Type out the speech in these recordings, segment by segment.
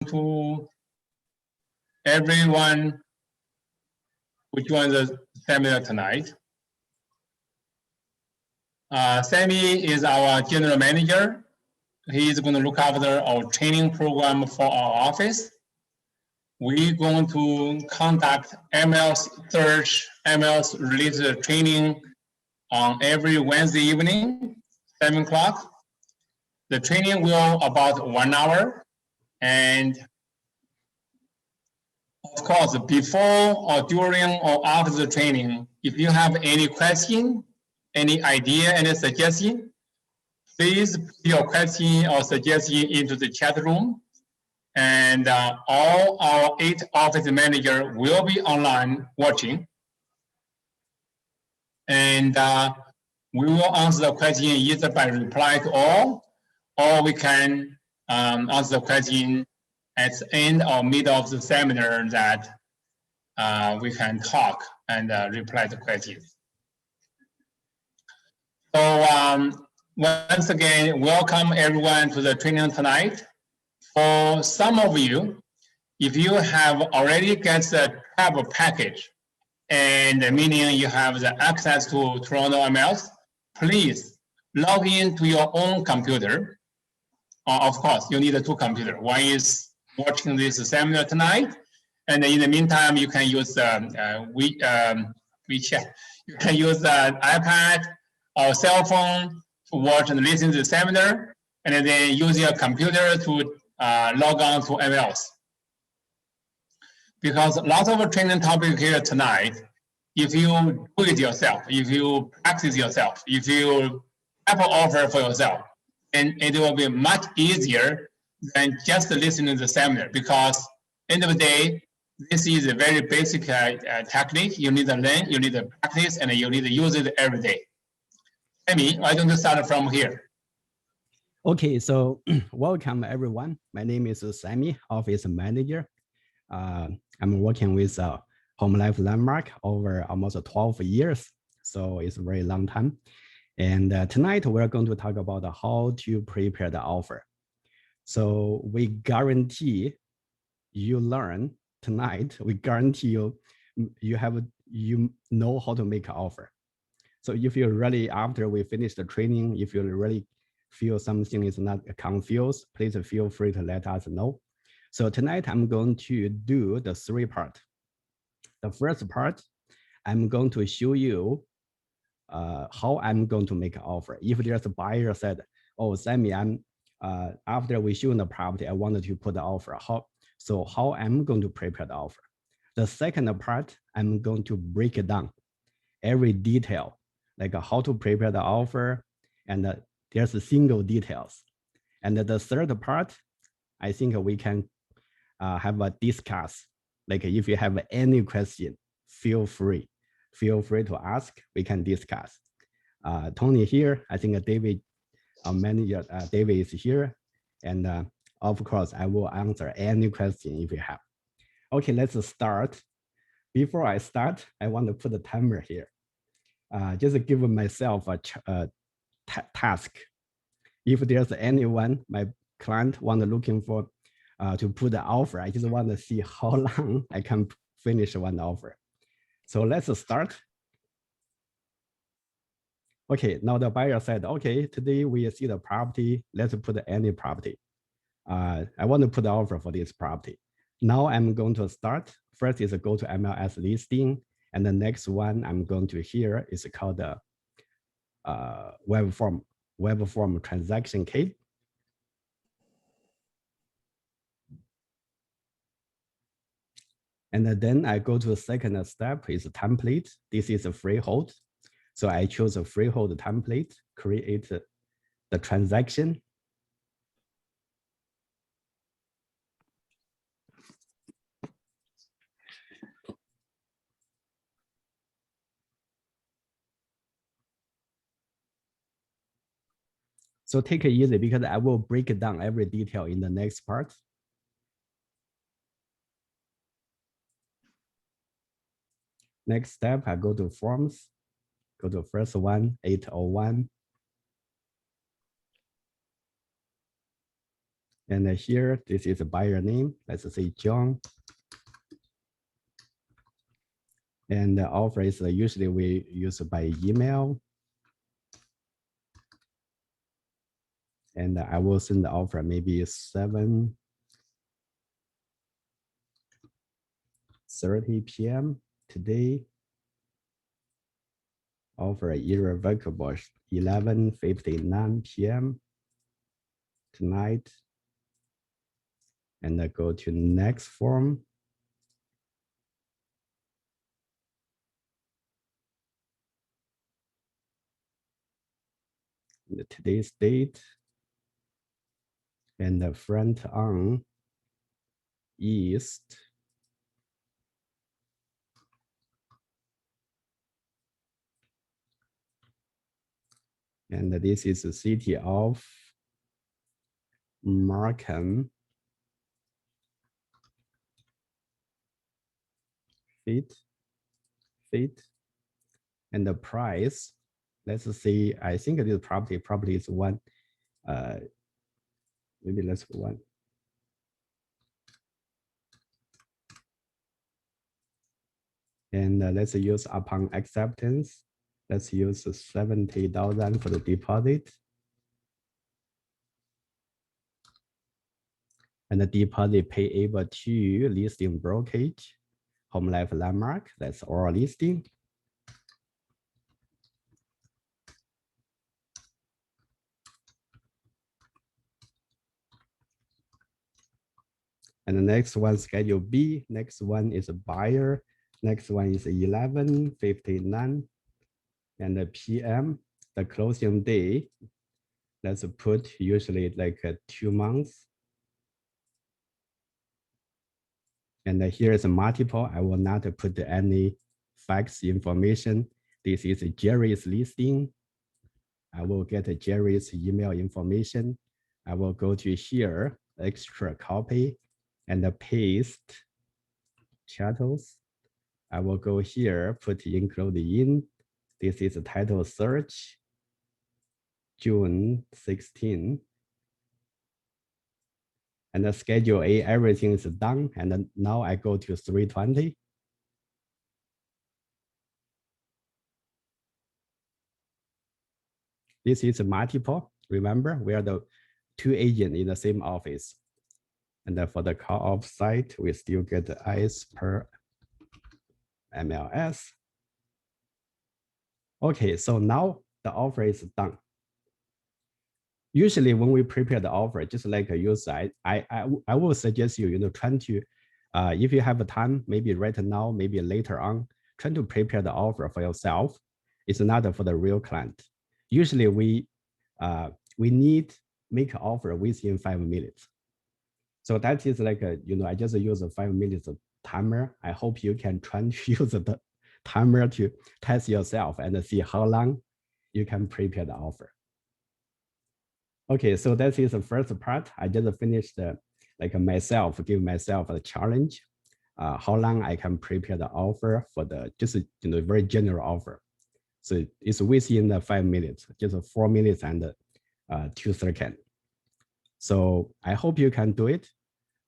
to everyone who joined the seminar tonight. Sammy is our general manager. He is going to look after our training program for our office. We're going to conduct MLS search, MLS related training on every Wednesday evening, 7 o'clock. The training will about 1 hour. And of course, before or during or after the training, if you have any question, any idea, any suggestion, please put your question or suggestion into the chat room. And all our 8 office managers will be online watching. And we will answer the question either by reply to all, or we can answer the question at the end or middle of the seminar that we can talk and reply to questions. So once again, welcome everyone to the training tonight. For some of you, if you have already got the travel package, and meaning you have the access to Toronto MLS, please log in to your own computer. Of course, you need 2 computers. One is watching this seminar tonight, and in the meantime, you can use WeChat. You can use the iPad or cell phone to watch and listen to the seminar, and then use your computer to log on to MLS. Because lots of training topic here tonight, if you do it yourself, if you practice yourself, if you have an offer for yourself, then it will be much easier than just listening to the seminar. Because end of the day, this is a very basic technique. You need to learn, you need to practice, and you need to use it every day. Amy, why don't you start from here? Okay, so welcome everyone. My name is Sammy, office manager. I'm working with Home Life Landmark over almost 12 years, so it's a very long time. And tonight we're going to talk about how to prepare the offer. So we guarantee you learn tonight. We guarantee you know how to make an offer. So if you really, after we finish the training, if you really feel something is not confused, please feel free to let us know. So tonight I'm going to do the 3 parts. The first part, I'm going to show you how I'm going to make an offer. If there's a buyer said, oh, Sammy, after we show the property, I wanted to put the offer. How I'm going to prepare the offer. The second part, I'm going to break it down, every detail, like how to prepare the offer, and there's a single details. And the third part, I think we can have a discuss. Like if you have any question, feel free to ask. We can discuss. Tony here, I think David, our manager, David is here, and of course I will answer any question if you have. Okay, let's start. Before I start, I want to put a timer here. Just give myself a task. If there's anyone, my client looking for to put the offer, I just want to see how long I can finish one offer. So let's start. Okay, now the buyer said, okay, today we see the property. Let's put any property. I want to put the offer for this property. Now I'm going to start. First is go to MLS listing. And the next one I'm going to here is called the web form transaction key. And then I go to the second step is template. This is a freehold. So I choose a freehold template, create the transaction. So take it easy because I will break it down every detail in the next part. Next step, I go to forms, go to first one, 801. And here, this is a buyer name. Let's say John. And the offer is usually we use by email. And I will send the offer maybe 7:30 p.m. today. Offer irrevocable 11:59 p.m. tonight. And I go to next form. Today's date. And the front on east. And this is the city of Markham. Feet. And the price, let's see, I think this property probably is one, maybe let's go one. And let's use upon acceptance. Let's use 70,000 for the deposit. And the deposit payable to listing brokerage, Home Life Landmark, that's our listing. And the next one, schedule B. Next one is a buyer. Next one is 11:59 and the PM. The closing day, let's put usually like 2 months. And here is a multiple. I will not put any facts information. This is Jerry's listing. I will get Jerry's email information. I will go to here, extra copy, and paste chattels. I will go here, put include in. This is a title search, June 16. And the schedule A, everything is done. And then now I go to 320. This is a multiple. Remember, we are the 2 agents in the same office. And then for the call off site, we still get the as per MLS. Okay, so now the offer is done. Usually when we prepare the offer, just like a user, I will suggest you, trying to, if you have a time, maybe right now, maybe later on, trying to prepare the offer for yourself. It's not for the real client. Usually we need make an offer within 5 minutes. So that is like I just use a 5 minutes timer. I hope you can try to use the timer to test yourself and see how long you can prepare the offer. Okay, so that is the first part. I just finished myself, give myself a challenge. How long I can prepare the offer for the just very general offer. So it's within the 5 minutes, just 4 minutes and 2 seconds. So I hope you can do it.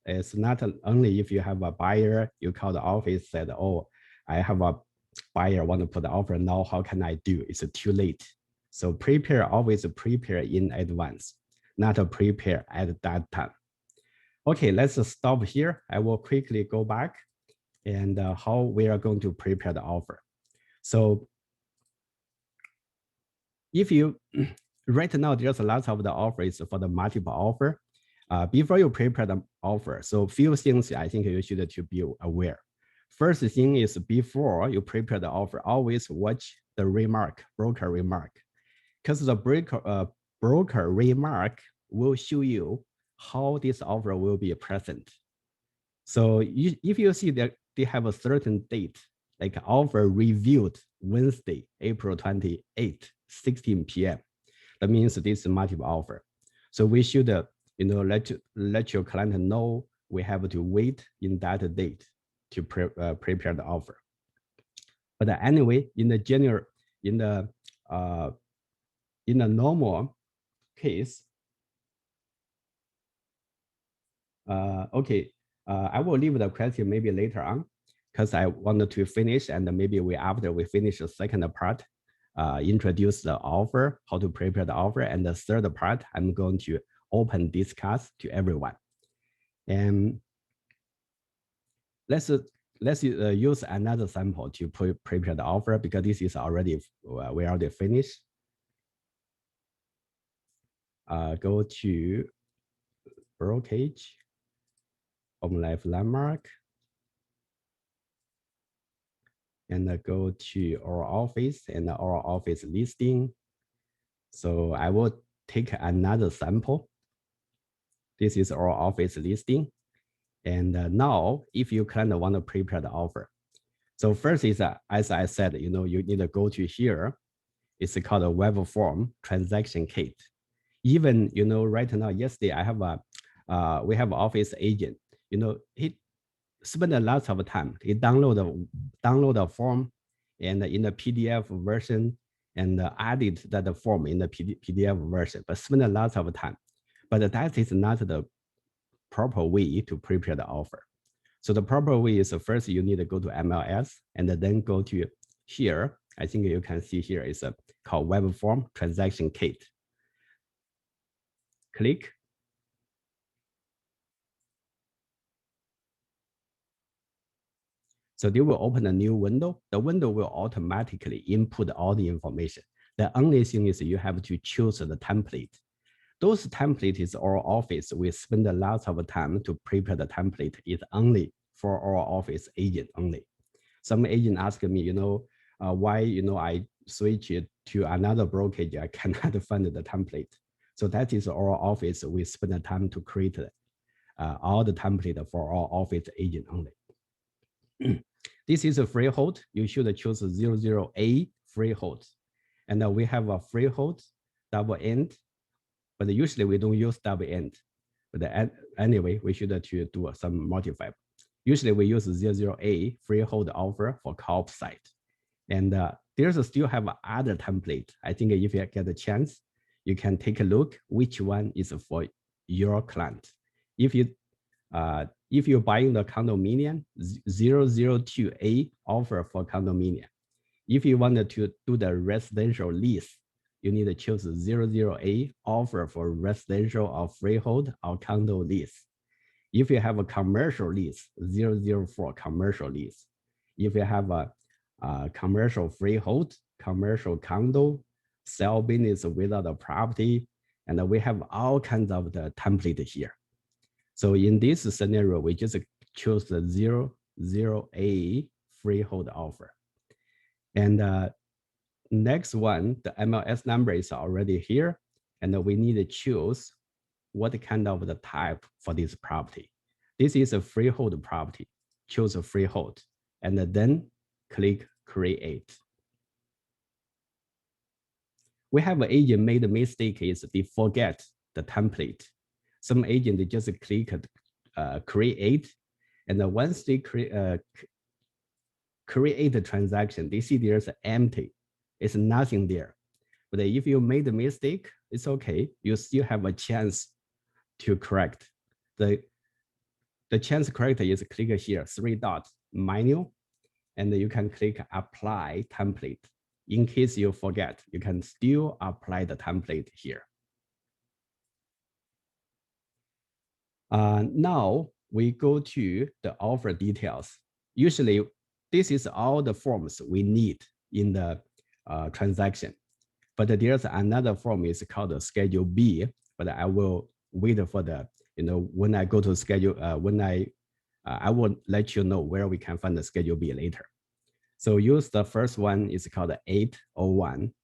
It's not only if you have a buyer, you call the office, said, oh, I have a buyer want to put the offer now, how can I do? It's too late. So always prepare in advance, not prepare at that time. Okay, let's stop here. I will quickly go back and how we are going to prepare the offer. So if you, right now, there's a lot of the offers for the multiple offer. Before you prepare the offer, so few things I think you should to be aware. First thing is before you prepare the offer, always watch the broker remark, because the broker remark will show you how this offer will be present. So if you see that they have a certain date, like offer reviewed Wednesday, April 28th, 16 p.m., that means this is multiple offer. So we should let your client know we have to wait in that date to prepare the offer. But anyway, in the normal case, Okay, I will leave the question maybe later on because I wanted to finish, and maybe after we finish the second part, introduce the offer, how to prepare the offer, and the third part, I'm going to open discuss to everyone. And let's use another sample to prepare the offer because this is already we already finished. Go to brokerage, home life landmark, and go to our office and our office listing. So I will take another sample. This is our office listing. And now, if you kind of want to prepare the offer, so first is as I said, you need to go to here. It's called a web form transaction kit. Even right now, yesterday I have we have an office agent. He spent a lot of time. He download the form, and in the PDF version, and added that form in the PDF version, but spent a lot of time. But that is not the proper way to prepare the offer. So the proper way is first you need to go to MLS and then go to here. I think you can see here is called web form transaction kit. Click. So they will open a new window. The window will automatically input all the information. The only thing is you have to choose the template. Those template is our office. We spend a lot of time to prepare the template. It's only for our office agent only. Some agent ask me, why, I switch it to another brokerage, I cannot find the template. So that is our office. We spend the time to create all the template for our office agent only. This is a freehold. You should choose 00A freehold. And we have a freehold double end, but usually we don't use double end. But anyway, we should do some modify. Usually we use 00A freehold offer for co-op site. And there's still have other template. I think if you get a chance, you can take a look which one is for your client. If you're buying the condominium, 002A offer for condominium. If you wanted to do the residential lease, you need to choose 00A offer for residential or freehold or condo lease. If you have a commercial lease, 004 commercial lease. If you have a commercial freehold, commercial condo, sell business without a property, and we have all kinds of the template here. So in this scenario, we just choose the 00A freehold offer. And next one, the MLS number is already here, and we need to choose what kind of the type for this property. This is a freehold property. Choose a freehold, and then click create. We have an agent made a mistake is they forget the template. Some agent, they just click create, and once they create the transaction, they see there's empty. It's nothing there. But if you made a mistake, it's okay. You still have a chance to correct. The chance to correct is click here, 3 dots, manual, and you can click apply template. In case you forget, you can still apply the template here. Now we go to the offer details. Usually, this is all the forms we need in the transaction. But there's another form is called the Schedule B, but I will wait for the, when I go to schedule, I will let you know where we can find the Schedule B later. So use the first one is called 801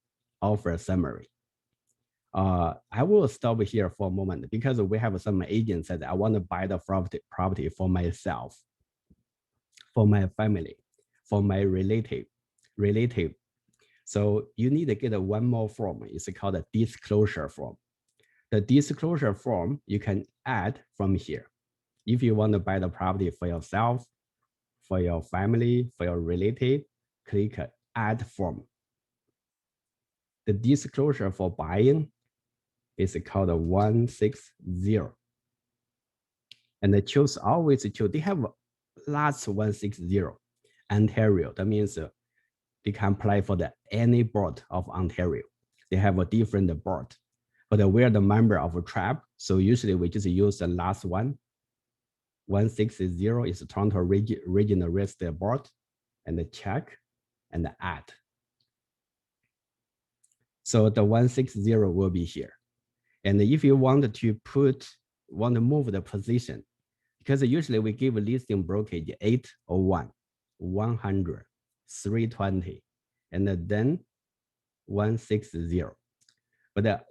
offer summary. I will stop here for a moment because we have some agents that I want to buy the property for myself, for my family, for my relative. So you need to get one more form. It's called a disclosure form. The disclosure form you can add from here. If you want to buy the property for yourself, for your family, for your relative, click add form. The disclosure for buying is called 160. And they choose always choose, they have last 160, Ontario. That means they can apply for any board of Ontario. They have a different board, but we are the member of a tribe. So usually we just use the last one. 160 is Toronto Regional Real Estate Board, and the check and the add. So the 160 will be here. And if you want to move the position, because usually we give a listing brokerage 801, 100, 320, and then 160. But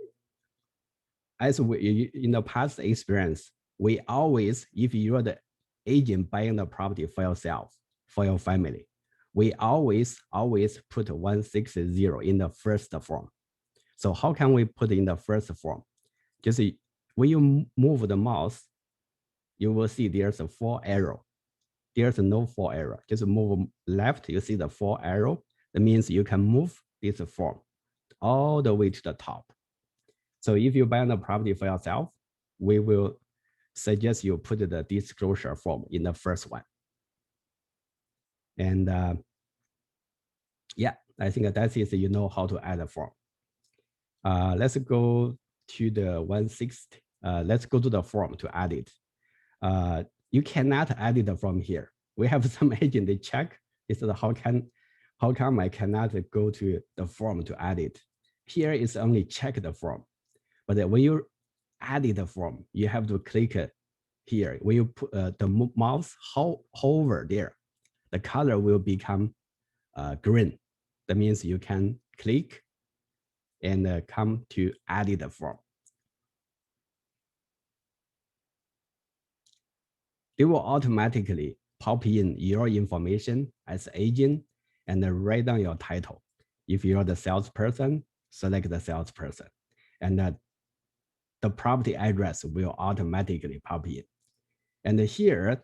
as we in the past experience, we always, if you're the agent buying the property for yourself, for your family, we always put 160 in the first form. So how can we put in the first form? Just when you move the mouse, you will see there's a 4 arrow. There's no 4 arrow. Just move left, you see the 4 arrow. That means you can move this form all the way to the top. So if you buy the property for yourself, we will suggest you put the disclosure form in the first one. And yeah, I think that is, you know how to add a form. Let's go to the 160. Let's go to the form to add it. You cannot add it from here. We have some agent, they check, they said, how come I cannot go to the form to add it? Here is only check the form. But when you add the form, you have to click here. When you put the mouse hover there, the color will become green. That means you can click and come to edit the form. They will automatically pop in your information as agent and write down your title. If you're the salesperson, select the salesperson. And the property address will automatically pop in. And here,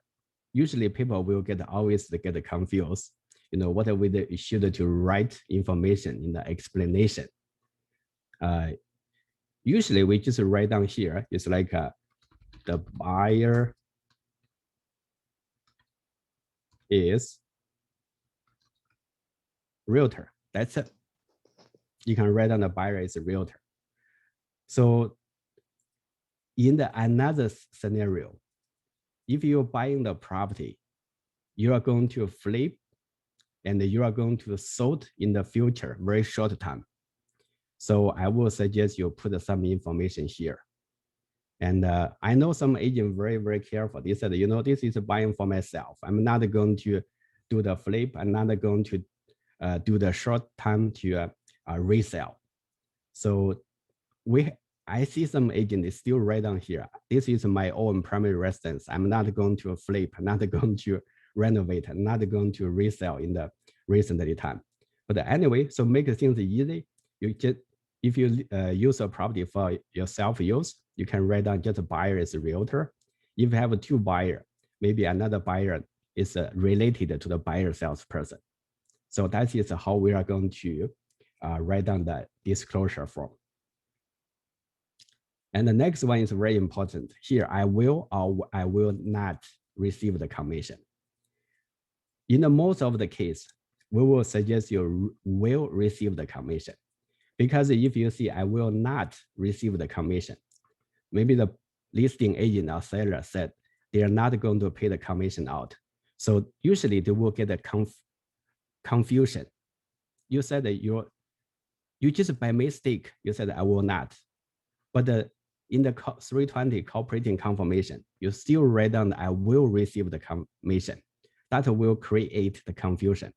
usually people will always get confused. You know, what we should to write information in the explanation. Usually we just write down here, it's like the buyer is realtor. That's it. You can write down the buyer is a realtor. So in another scenario, if you're buying the property, you are going to flip and you are going to sold in the future, very short time. So I will suggest you put some information here. And I know some agents very, very careful. They said, you know, this is buying for myself. I'm not going to do the flip. I'm not going to do the short time to resell. So I see some agents still write down here, this is my own primary residence. I'm not going to flip, not going to renovate, not going to resell in the recent time. But anyway, so make things easy. You just, if you use a property for yourself use, you can write down just a buyer is a realtor. If you have 2 buyers, maybe another buyer is related to the buyer salesperson. So that is how we are going to write down the disclosure form. And the next one is very important. Here, I will or I will not receive the commission. In the most of the case, we will suggest you will receive the commission. Because if you see I will not receive the commission, maybe the listing agent or seller said they are not going to pay the commission out. So usually they will get a confusion. You said that you just by mistake, you said I will not. But in the 320 cooperating confirmation, you still write down I will receive the commission. That will create the confusion.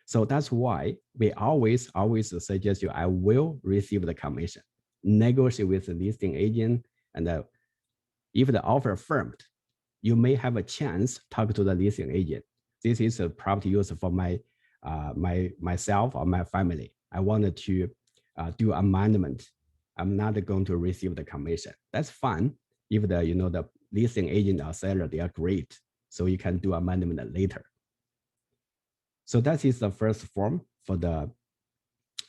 So that's why we always suggest you, I will receive the commission. Negotiate with the listing agent, and if the offer affirmed, you may have a chance talk to the listing agent. This is a property used for myself or my family. I wanted to do amendment. I'm not going to receive the commission. That's fine if the listing agent or seller, they are great. So you can do amendment later. So that is the first form for the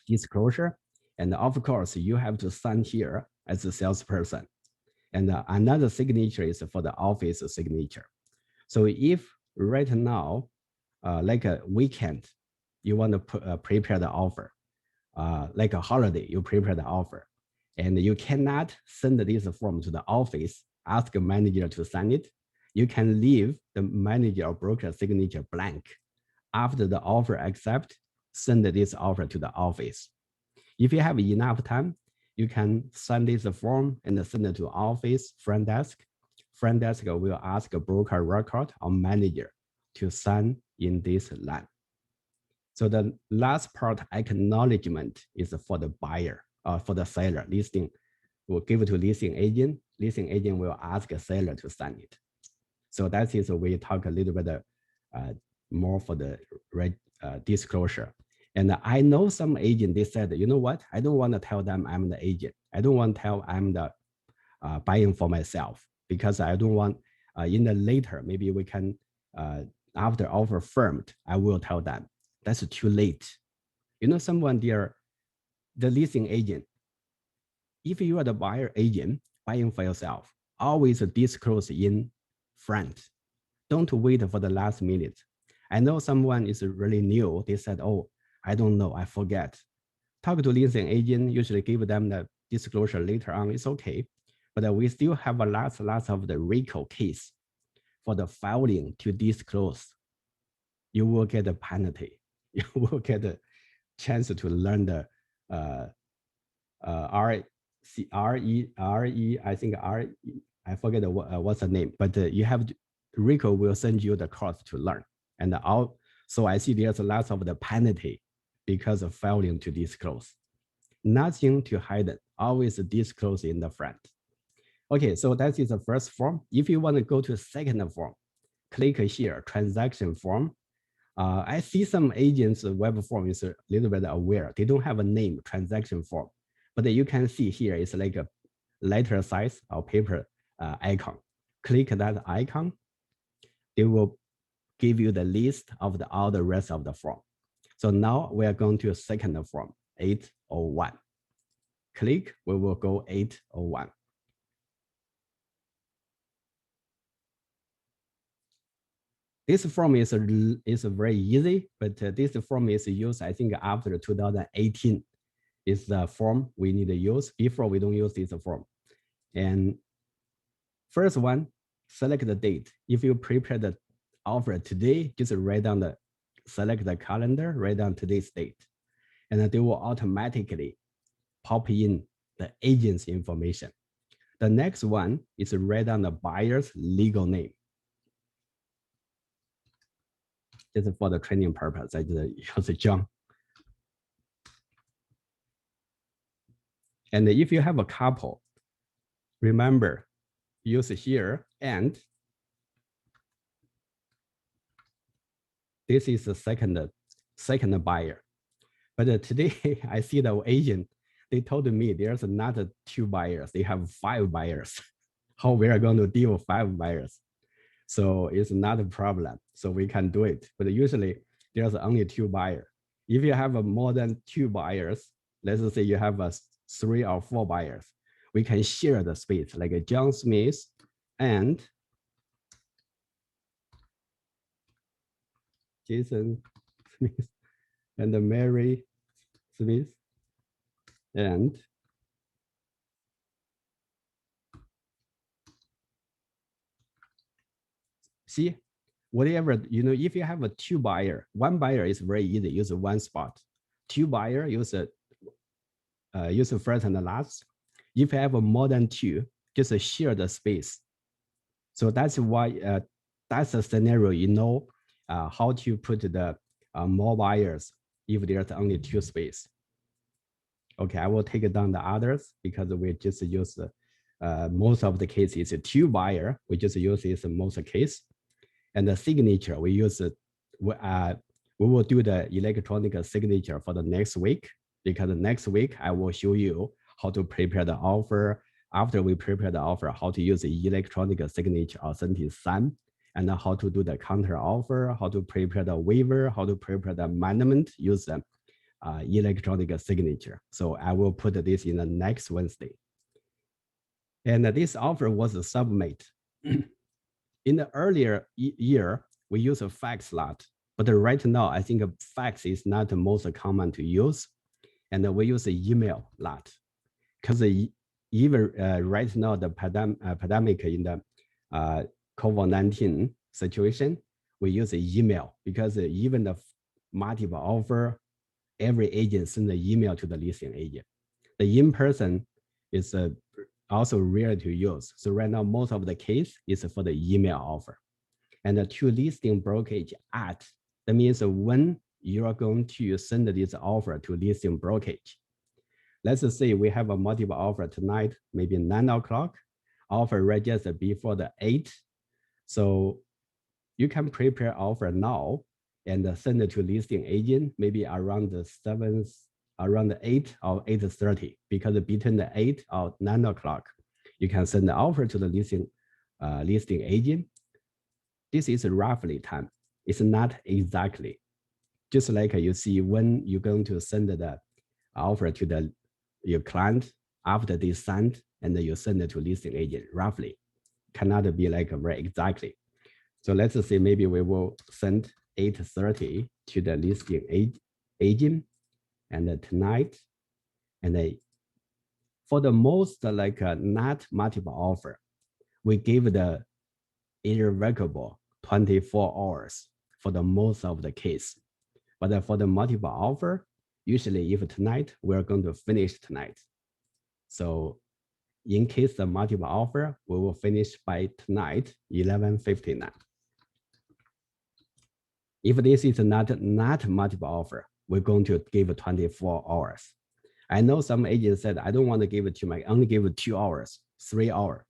disclosure. And of course, you have to sign here as a salesperson. And another signature is for the office signature. So if right now, like a weekend, you want to prepare the offer, like a holiday, you prepare the offer, and you cannot send this form to the office, ask a manager to sign it. You can leave the manager or broker signature blank. After the offer accept, send this offer to the office. If you have enough time, you can send this form and send it to office front desk. Front desk will ask a broker record or manager to sign in this line. So the last part, acknowledgement, is for the buyer or for the seller. Listing will give it to listing agent. Listing agent will ask a seller to sign it. So that is we talk a little bit more for the disclosure. And I know some agent, they said, you know what? I don't want to tell them I'm the agent. I don't want to tell I'm the buying for myself, because I don't want in the later, maybe we can, after offer firmed, I will tell them. That's too late. You know, someone there, the listing agent, if you are the buyer agent buying for yourself, always disclose in front. Don't wait for the last minute. I know someone is really new. They said, oh, I don't know, I forget. Talk to listing agent, usually give them the disclosure later on, it's okay. But we still have a lots of the RICO case for the filing to disclose. You will get a penalty. You will get a chance to learn the I forget what's the name, but you have RICO will send you the course to learn. And so I see there's lots of the penalty because of failing to disclose. Nothing to hide, always disclose in the front. Okay, so that is the first form. If you want to go to the second form, click here, transaction form. I see some agents' web form is a little bit aware. They don't have a name, transaction form. But you can see here, it's like a letter size or paper icon. Click that icon. It will give you the list of all the rest of the form. So now we are going to a second form, 801. Click, we will go 801. This form is very easy, but this form is used, I think, after 2018 is the form we need to use. Before, we don't use this form. And first one, select the date. If you prepare the offer today, just write down select the calendar, write down today's date. And they will automatically pop in the agent's information. The next one is write down the buyer's legal name. This is for the training purpose. I just use John. And if you have a couple, remember, use here and this is the second buyer. But today I see the agent, they told me there's not 2 buyers, they have 5 buyers. How we are going to deal with 5 buyers? So it's not a problem. So we can do it. But usually there's only 2 buyers. If you have more than 2 buyers, let's say you have 3 or 4 buyers, we can share the space like John Smith and Jason Smith and Mary Smith and see, whatever, you know, if you have a 2 buyer, 1 buyer is very easy, use 1 spot. 2 buyer, use the first and the last. If you have more than 2, just share the space. So that's why, that's a scenario, you know, how to put the more buyers if there's only 2 space. Okay, I will take down the others because we just use most of the cases 2 buyer. We just use this in most case. And the signature, we use we will do the electronic signature for the next week, because next week I will show you how to prepare the offer. After we prepare the offer, how to use the electronic signature authentic sign, and how to do the counter offer, how to prepare the waiver, how to prepare the amendment, use the electronic signature. So I will put this in the next Wednesday. And this offer was submitted. In the earlier year, we use a fax a lot, but right now, I think fax is not the most common to use. And we use email a lot because even right now, the pandemic in the COVID-19 situation, we use email because even the multiple offer, every agent send the email to the listing agent. The in-person is also rare to use. So right now, most of the case is for the email offer. And the to listing brokerage at, that means when you are going to send this offer to listing brokerage. Let's say we have a multiple offer tonight, maybe 9 o'clock, offer registered before the 8. So you can prepare offer now and send it to listing agent, maybe around the 7th, around the 8 or 8:30, because between the 8 or 9 o'clock, you can send the offer to the listing agent. This is roughly time. It's not exactly. Just like you see when you're going to send the offer to your client after they signed, and then you send it to listing agent, roughly. Cannot be like very exactly. So let's say maybe we will send 8:30 to the listing agent, and tonight, and for the most like not multiple offer, we give the irrevocable 24 hours for the most of the case. But for the multiple offer, usually if tonight, we're going to finish tonight. So in case the multiple offer, we will finish by tonight, 11:59. If this is not multiple offer, we're going to give 24 hours. I know some agents said, I don't want to give it too much, only give it 2 hours, 3 hours.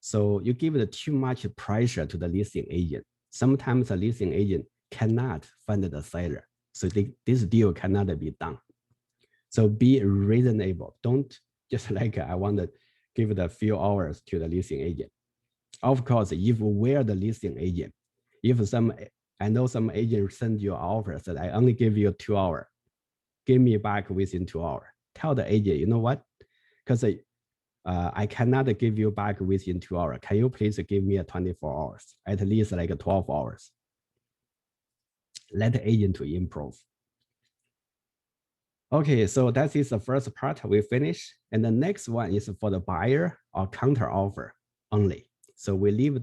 So you give it too much pressure to the listing agent. Sometimes the listing agent cannot find the seller. So this deal cannot be done. So be reasonable. Don't just like, I want to give it a few hours to the listing agent. Of course, if we're the listing agent, I know some agent send you an offer, said, I only give you 2 hours. Give me back within 2 hours. Tell the agent, you know what? Because I cannot give you back within 2 hours. Can you please give me a 24 hours, at least like 12 hours? Let the agent to improve. Okay, so that is the first part we finished. And the next one is for the buyer or counter offer only. So we leave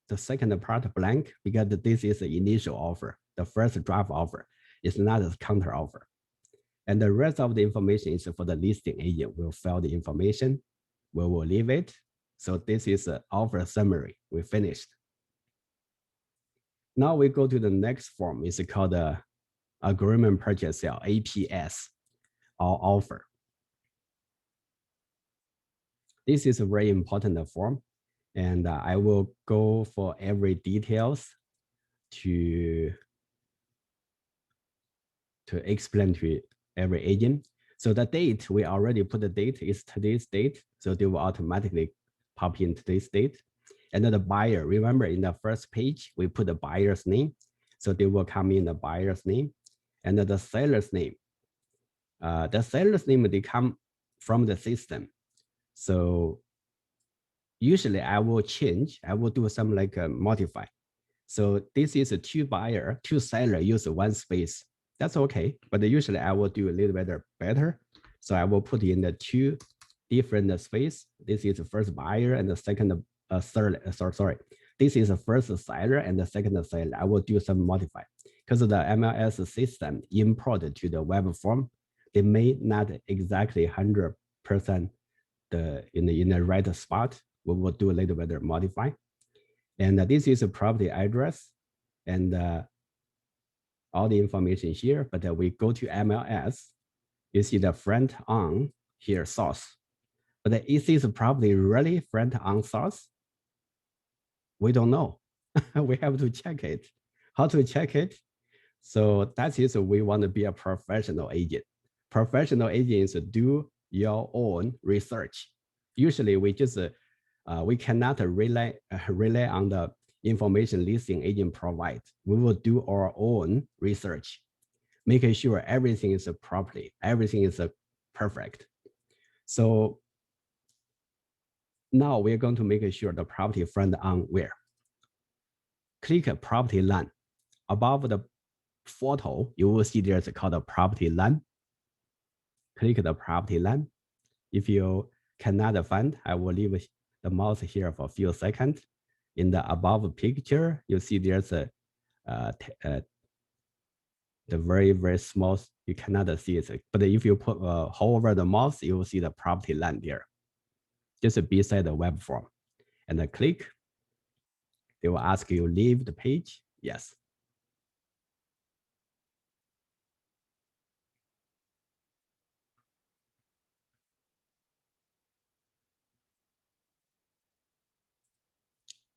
the second part blank because this is the initial offer. The first draft offer is not a counter offer. And the rest of the information is for the listing agent. We'll fill the information. We will leave it. So this is an offer summary. We finished. Now we go to the next form. It's called the agreement purchase sale, APS, or offer. This is a very important form, and I will go for every details to explain to every agent. So the date, we already put the date is today's date. So they will automatically pop in today's date. And then the buyer, remember in the first page, we put the buyer's name. So they will come in the buyer's name. And then the seller's name. The seller's name, they come from the system. So usually I will change, I will do some like modify. So this is a two buyer, two seller use one space. That's okay, but usually I will do a little bit better. So I will put in the two different space. This is the first buyer and the second, sorry. This is the first seller and the second seller. I will do some modify because the MLS system import to the web form. They may not exactly 100% in the right spot. We will do a little bit modify. And this is a property address and all the information here, but we go to MLS, you see the front on here source. But is this probably really front on source? We don't know. We have to check it. How to check it? So that is we want to be a professional agent. Professional agents do your own research. Usually we just we cannot rely on the information listing agent provide. We will do our own research, making sure everything is properly, everything is perfect. So Now we're going to make sure the property front on where. Click property line. Above the photo, you will see there's called a property line. Click the property line. If you cannot find, I will leave the mouse here for a few seconds. In the above picture, you see there's a the very, very small, you cannot see it. But if you put hover the mouse, you will see the property line there. Just beside the web form. And then click. They will ask you leave the page. Yes.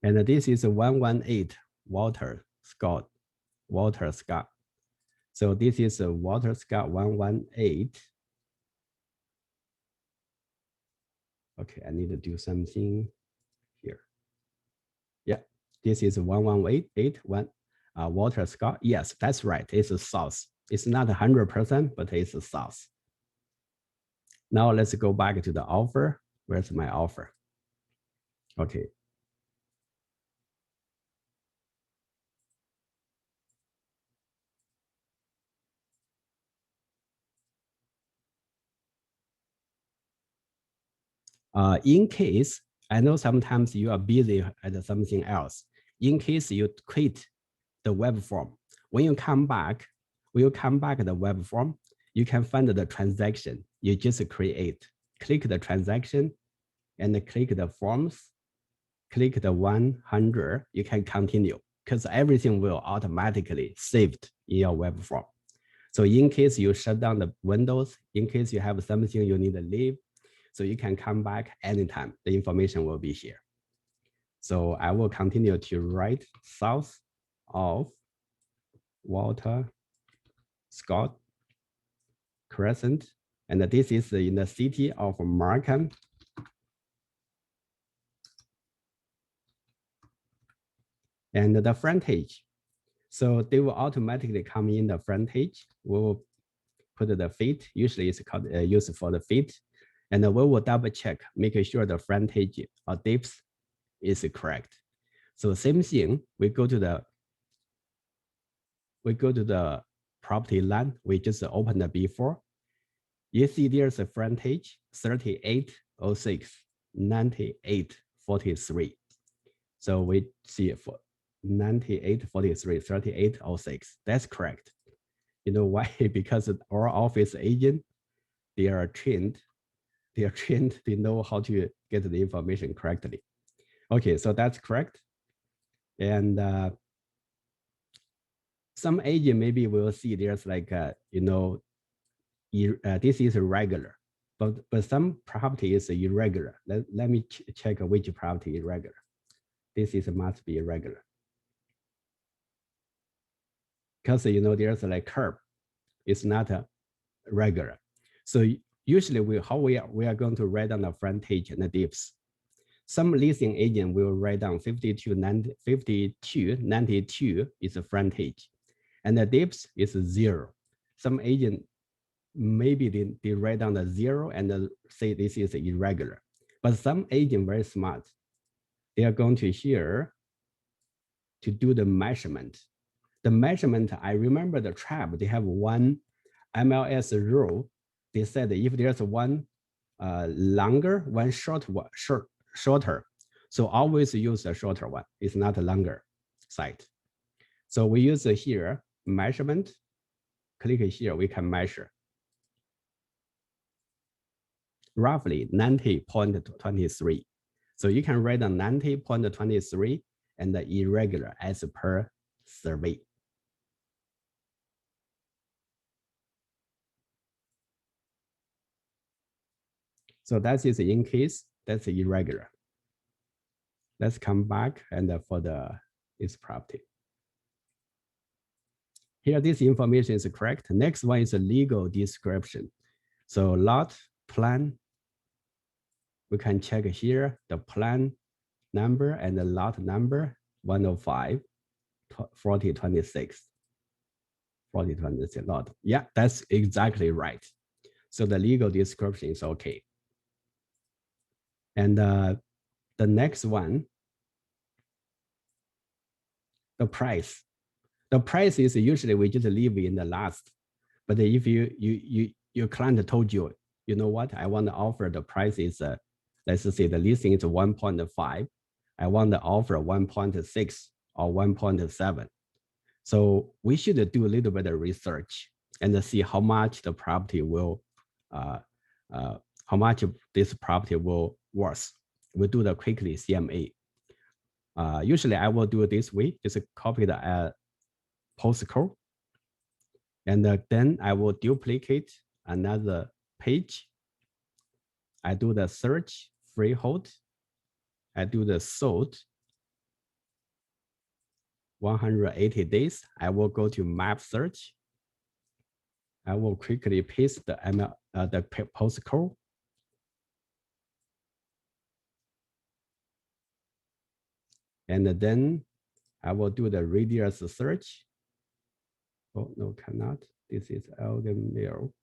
And this is 118 Walter Scott. So this is a Walter Scott 118. Okay, I need to do something here. Yeah, this is 1181 Walter Scott. Yes, that's right. It's a south. It's not 100%, but it's a south. Now let's go back to the offer. Where's my offer? Okay. In case, I know sometimes you are busy at something else. In case you quit the web form, when you come back the web form, you can find the transaction you just create. Click the transaction and click the forms, click the 100, you can continue because everything will automatically saved in your web form. So in case you shut down the windows, in case you have something you need to leave, so you can come back anytime. The information will be here. So I will continue to write south of Walter Scott Crescent. And this is in the city of Markham. And the frontage. So they will automatically come in the frontage. We will put the feet. Usually it's called used for the feet. And we will double check, make sure the frontage or depth is correct. So same thing, we go to the property line we just opened before. You see there's a frontage 3806, 9843. So we see it for 9843, 3806. That's correct. You know why? Because our office agent, they are trained, they know how to get the information correctly. Okay, so that's correct. And some agent maybe will see there's like, this is regular, but some property is irregular. Let me check which property is regular. This is must be irregular. Because there's like curve, it's not regular. So usually we are going to write down the frontage and the depths. Some leasing agent will write down 5292 is the frontage, and the depth is 0. Some agent maybe they write down the 0 and say this is irregular. But some agent very smart. They are going to here to do the measurement. The measurement, I remember the trap, they have one MLS rule. They said if there's one longer, one shorter. So always use the shorter one. It's not a longer side. So we use here measurement. Click here, we can measure. Roughly 90.23. So you can write down 90.23 and the irregular as per survey. So that is in case that's irregular. Let's come back and for this property. Here, this information is correct. Next one is a legal description. So lot, plan, we can check here the plan number and the lot number 105, 4026. 4026 lot. Yeah, that's exactly right. So the legal description is okay. And The next one, the price. The price is usually we just leave in the last. But if your client told you, you know what, I want to offer the price is, let's say the listing is 1.5. I want to offer 1.6 or 1.7. So we should do a little bit of research and see how much the property will, how much this property will worth. We do the quickly CMA. Usually I will do it this way, just copy the postcode. And then I will duplicate another page. I do the search freehold. I do the sold 180 days. I will go to map search. I will quickly paste the postcode. And then I will do the radius search. Oh, no, cannot. This is Elgin Mill.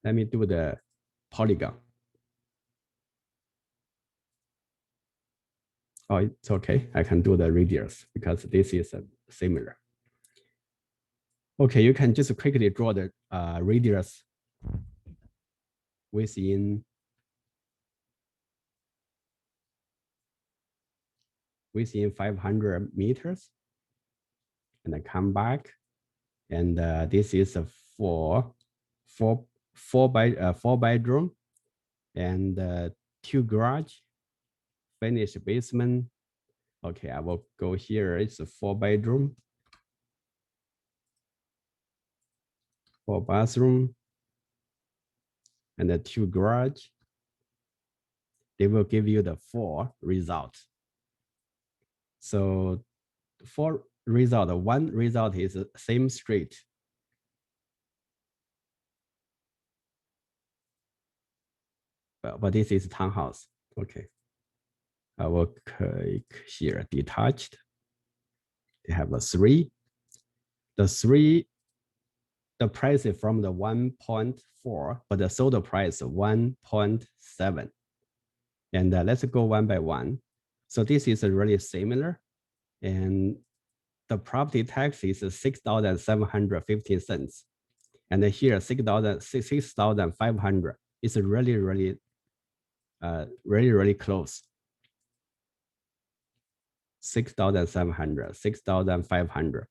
Let me do the polygon. Oh, it's okay. I can do the radius because this is similar. Okay, you can just quickly draw the radius within 500 meters, and then come back. And this is a four bedroom and 2 garage, finished basement. Okay, I will go here. It's a 4 bedroom, 4 bathroom, and the 2 garage. They will give you the 4 results. So 4 result, 1 result is the same street. But this is townhouse. Okay. I will click here, detached. They have a 3. The 3, the price is from the 1.4, but the sold price 1.7. And let's go one by one. So this is really similar. And the property tax is 6,715 cents. And here 6,500 is really, really close. 6,700, 6,500.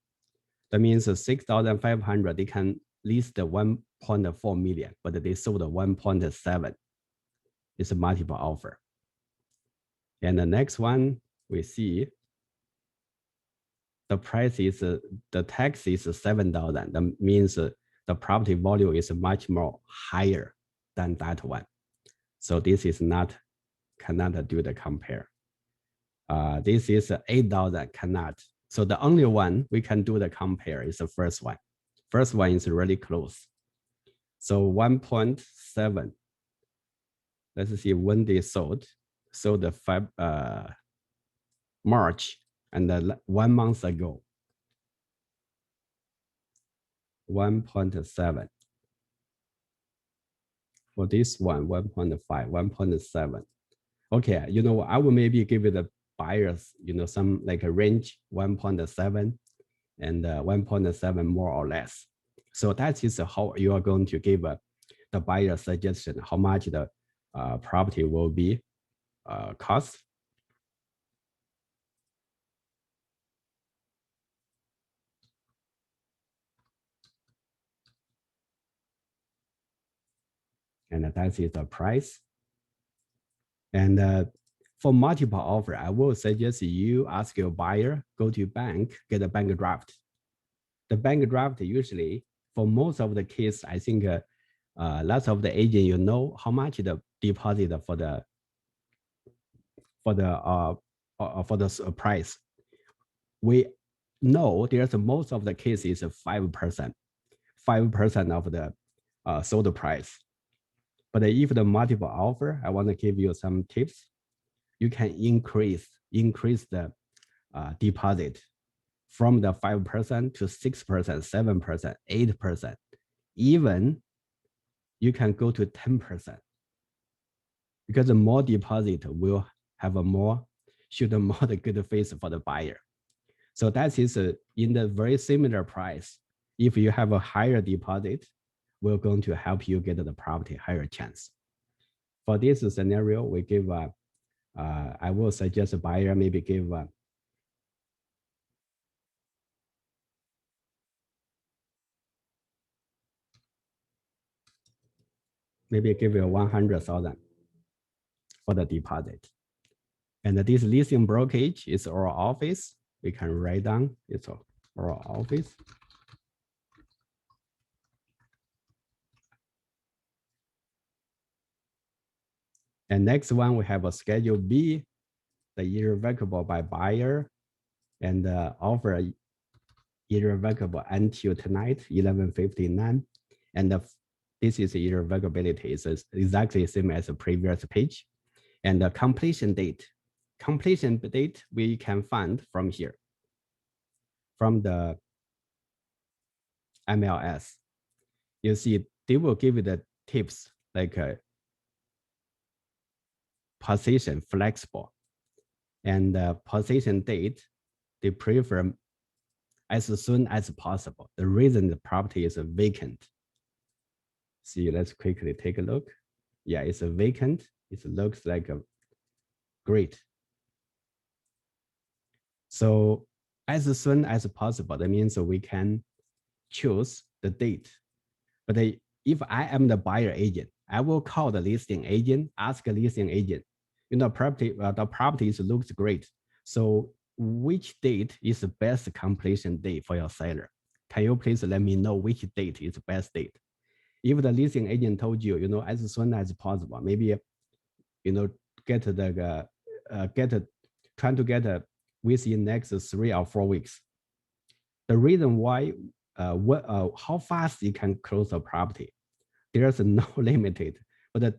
That means 6,500, they can list the 1.4 million, but they sold 1.7. It's a multiple offer. And the next one we see, the price is, the tax is 7,000. That means the property value is much more higher than that one. So this is cannot do the compare. This is 8,000, cannot. So the only one we can do the compare is the first one. First one is really close. So 1.7. Let's see when they sold. So the March, and 1 month ago. 1.7. For this one, 1.5, 1.7. Okay, you know, I will maybe give it the buyers, you know, some like a range 1.7 and 1.7 more or less. So that is how you are going to give the buyer suggestion, how much the property will be cost. And that is the price. And for multiple offer, I will suggest you ask your buyer, go to bank, get a bank draft. The bank draft usually, for most of the case, I think lots of the agent, you know how much the deposit for the price. We know there's most of the cases 5%, 5% of the sold price. But if the multiple offer, I want to give you some tips. You can increase the deposit from the 5% to 6%, 7%, 8%. Even you can go to 10%, because the more deposit will have a more, should a more the good face for the buyer. So that is in the very similar price. If you have a higher deposit, we're going to help you get the property higher chance. For this scenario, we give, I will suggest a buyer maybe give maybe give you 100,000 for the deposit. And this listing brokerage is our office. We can write down it's our office. And next one, we have a Schedule B, the irrevocable by buyer, and offer irrevocable until tonight, 11:59. And this is irrevocability. It's exactly the same as the previous page. And the completion date. Completion date we can find from here, from the MLS. You see, they will give you the tips like position flexible, and position date, they prefer as soon as possible. The reason the property is vacant. See, let's quickly take a look. Yeah, it's a vacant. It looks like a great. So as soon as possible, that means we can choose the date. But if I am the buyer agent, I will call the listing agent, ask the listing agent, the property looks great. So which date is the best completion date for your seller? Can you please let me know which date is the best date? If the listing agent told you, as soon as possible, maybe, trying to get within next 3 or 4 weeks. The reason why, how fast you can close a property, there's no limited, but a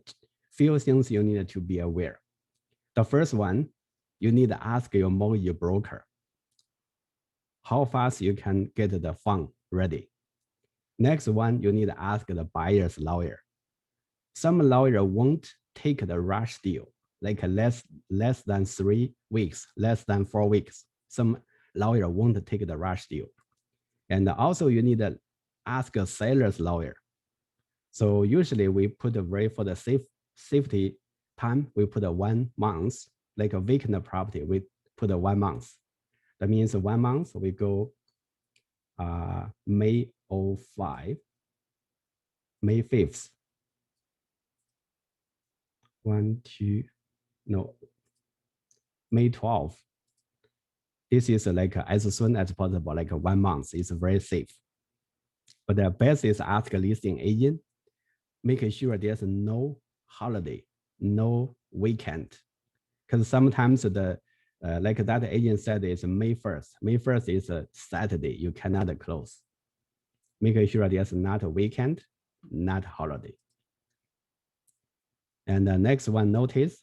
few things you need to be aware. The first one, you need to ask your mortgage broker how fast you can get the fund ready. Next one, you need to ask the buyer's lawyer. Some lawyer won't take the rush deal, like less than 3 weeks, less than 4 weeks. Some lawyer won't take the rush deal. And also you need to ask a seller's lawyer. So usually we put for the safety time, we put 1 month, like a vacant property, we put 1 month. That means 1 month, we go May 05, May 5th. 1, 2, no, May 12th. This is like as soon as possible, like 1 month. It's very safe. But the best is ask a listing agent, making sure there's no holiday, no weekend. Because sometimes like that agent said, it's May 1st. May 1st is a Saturday. You cannot close. Making sure there's not a weekend, not holiday. And the next one, notice.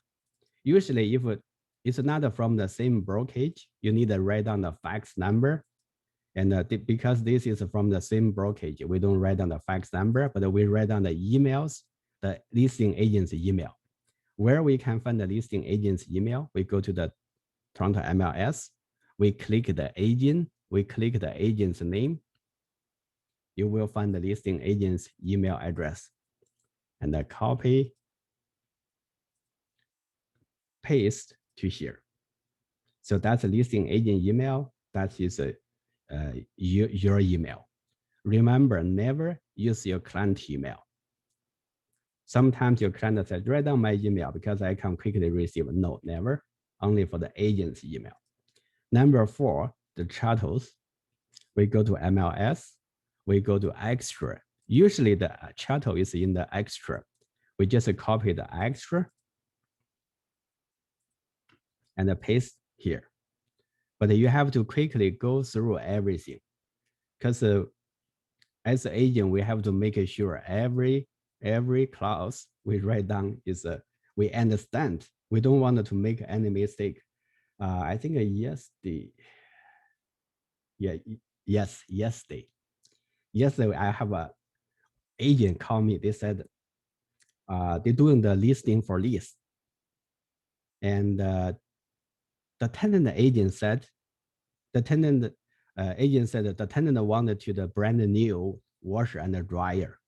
Usually, if it's not from the same brokerage, you need to write down the fax number. And because this is from the same brokerage, we don't write down the fax number, but we write down the emails, the listing agent's email. Where we can find the listing agent's email, we go to the Toronto MLS, we click the agent, we click the agent's name. You will find the listing agent's email address. And the copy, paste to here. So that's a listing agent email. That is your email. Remember, never use your client email. Sometimes your client says, write down my email because I can quickly receive. No, never. Only for the agent's email. Number 4, the chattels. We go to MLS. We go to extra. Usually the chattel is in the extra. We just copy the extra and paste here. But you have to quickly go through everything, because as an agent, we have to make sure every clause we write down is we understand. We don't want to make any mistake. I think yesterday I have a agent call me. They said, they're doing the listing for lease. And the tenant agent said, the tenant agent said that the tenant wanted to the brand new washer and dryer.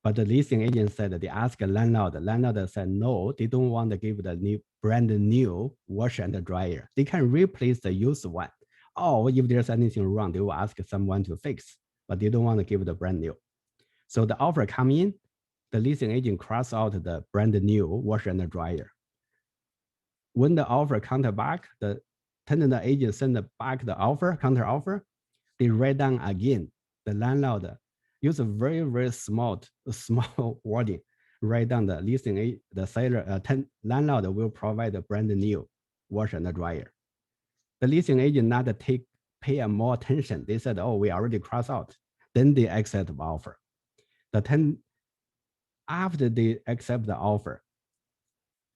But the leasing agent said that they asked the landlord said, no, they don't want to give the new brand new washer and dryer. They can replace the used one. Or if there's anything wrong, they will ask someone to fix, but they don't want to give the brand new. So the offer come in, the leasing agent cross out the brand new washer and dryer. When the offer counter back, the tenant agent send back the offer, counter offer, they write down again. The landlord use a very, very small wording, write down the leasing, the seller, landlord will provide a brand new washer and dryer. The leasing agent not pay more attention. They said, oh, we already cross out. Then they accept the offer. After they accept the offer,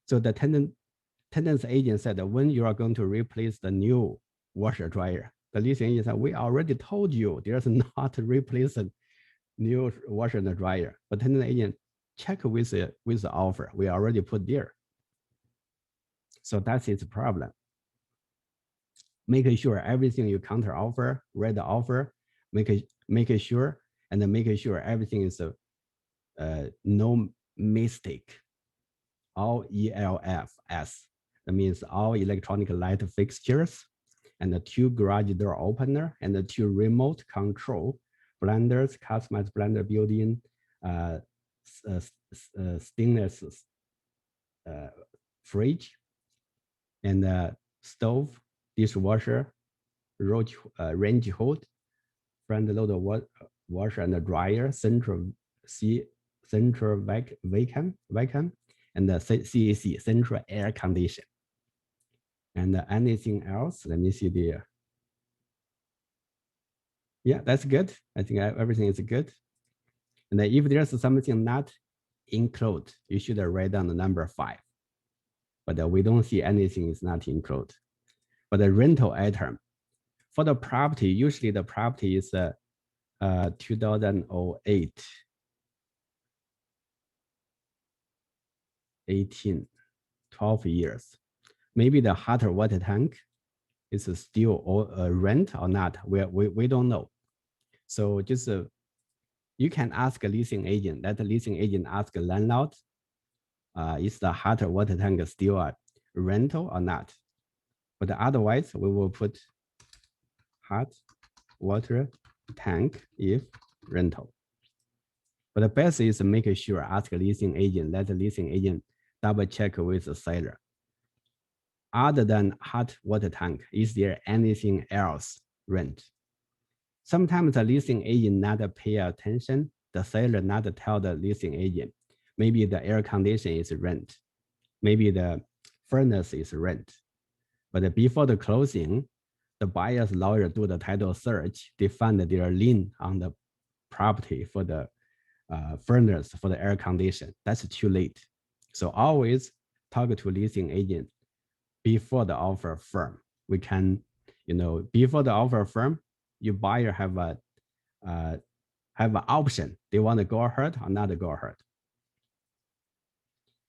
so the tenant's agent said that when you are going to replace the new washer dryer, the leasing agent said, we already told you there's not replace a new washer and dryer. But tenant agent check with the offer. We already put there. So that's its problem. Making sure everything you counter offer, read the offer, make sure and then making sure everything is no mistake. All ELFS. That means all electronic light fixtures and the 2 garage door opener and the 2 remote control blenders, customized blender built-in, stainless fridge, and stove, dishwasher, range hood, front load washer and dryer, central vacuum, and the CAC, central air condition. And anything else? Let me see there. Yeah, that's good. I think everything is good. And then if there's something not included, you should write down the number 5. But we don't see anything is not included. But the rental item for the property, usually the property is 2008, 18, 12 years. Maybe the hot water tank is still rent or not. We don't know. So just you can ask a leasing agent. Let the leasing agent ask a landlord, is the hot water tank still a rental or not? But otherwise, we will put hot water tank if rental. But the best is make sure ask a leasing agent, let the leasing agent double check with the seller. Other than hot water tank, is there anything else rent? Sometimes the leasing agent not pay attention, the seller not tell the leasing agent. Maybe the air condition is rent. Maybe the furnace is rent. But before the closing, the buyer's lawyer do the title search. They find their lien on the property for the furnace, for the air condition. That's too late. So always talk to leasing agent before the offer firm. We can, before the offer firm, your buyer have an option. They want to go ahead or not go ahead.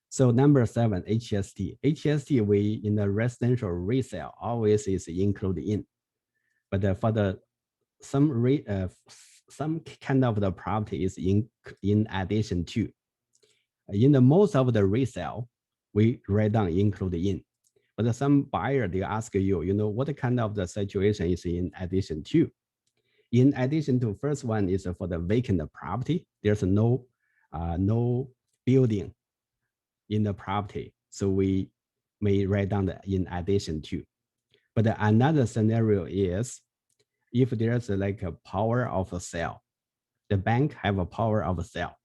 So number 7, HST. HST, we in the residential resale always is included in, but for the some kind of the property is in addition to. In the most of the resale, we write down included in, but some buyer they ask you, what kind of the situation is in addition to. In addition to, first one is for the vacant property. There's no building in the property, so we may write down the in addition to. But another scenario is if there's like a power of a sale, the bank have a power of a sale,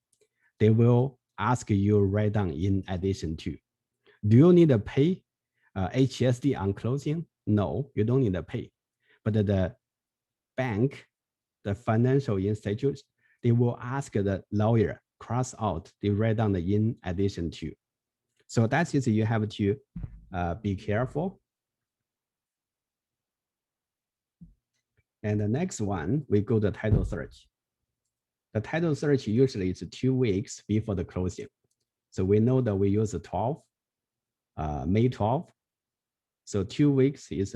they will ask you write down in addition to. Do you need to pay HST on closing? No, you don't need to pay. But the bank, the financial institute, they will ask the lawyer cross out, they write down the in addition to. So that's it, you have to be careful. And the next one, we go to title search. The title search usually is 2 weeks before the closing. So we know that we use 12, May 12. So 2 weeks is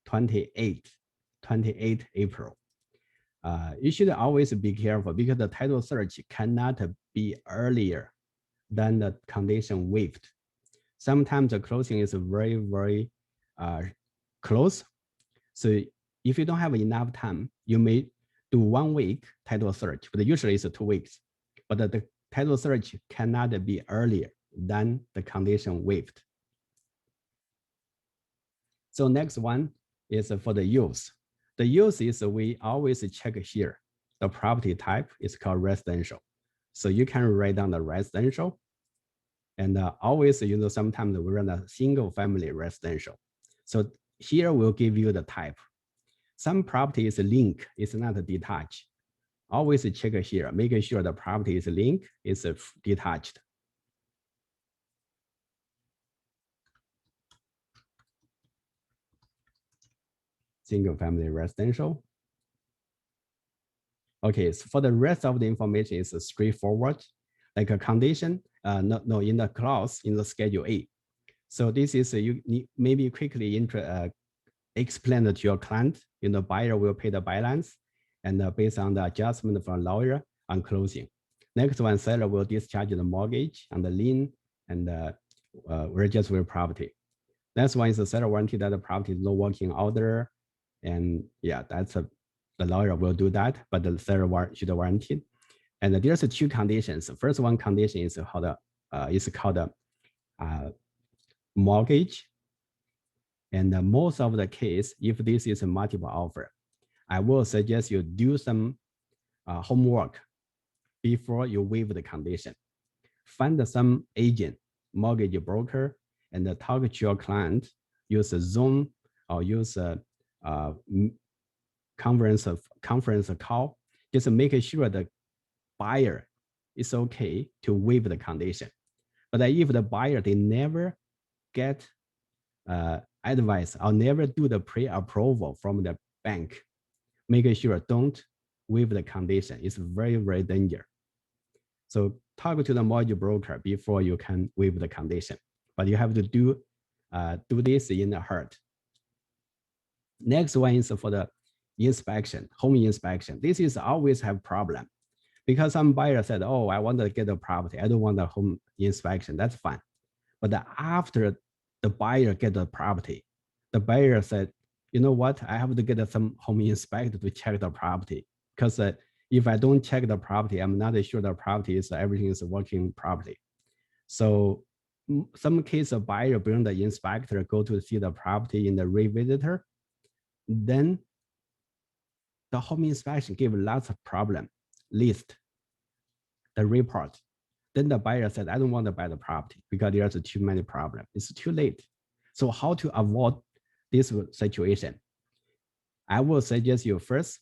28 April. You should always be careful because the title search cannot be earlier than the condition waived. Sometimes the closing is very, very close. So if you don't have enough time, you may do 1 week title search, but usually it's 2 weeks. But the title search cannot be earlier than the condition waived. So next one is for the use. The use is we always check here. The property type is called residential. So you can write down the residential. And always, sometimes we run a single family residential. So here we'll give you the type. Some property is linked, it's not detached. Always check here, making sure the property is linked, is detached. Single family residential. Okay, so for the rest of the information is straightforward, like a condition, no, in the clause in the Schedule A. So this is, you need maybe quickly explain to your client, buyer will pay the balance and based on the adjustment from lawyer on closing. Next one, seller will discharge the mortgage and the lien and register property. Next one is the seller warranty that the property is no working order. And yeah, the lawyer will do that, but the seller should warranty. And there's 2 conditions. The first one condition is called mortgage. And most of the case, if this is a multiple offer, I will suggest you do some homework before you waive the condition. Find some agent, mortgage broker, and talk to your client. Use a Zoom or use a conference call. Just make sure the buyer is okay to waive the condition. But if the buyer, they never get advice or never do the pre-approval from the bank, make sure don't waive the condition. It's very, very dangerous. So talk to the mortgage broker before you can waive the condition, but you have to do this in a hurry. Next one is for the inspection, home inspection. This is always have problem because some buyer said, oh, I want to get a property. I don't want a home inspection. That's fine. But after the buyer get the property, the buyer said, you know what? I have to get some home inspector to check the property because if I don't check the property, I'm not sure the property is everything is working properly. So some case a buyer bring the inspector go to see the property in the revisitor, then the home inspection give lots of problem, list the report. Then the buyer said, I don't want to buy the property because there's too many problems. It's too late. So how to avoid this situation? I will suggest you first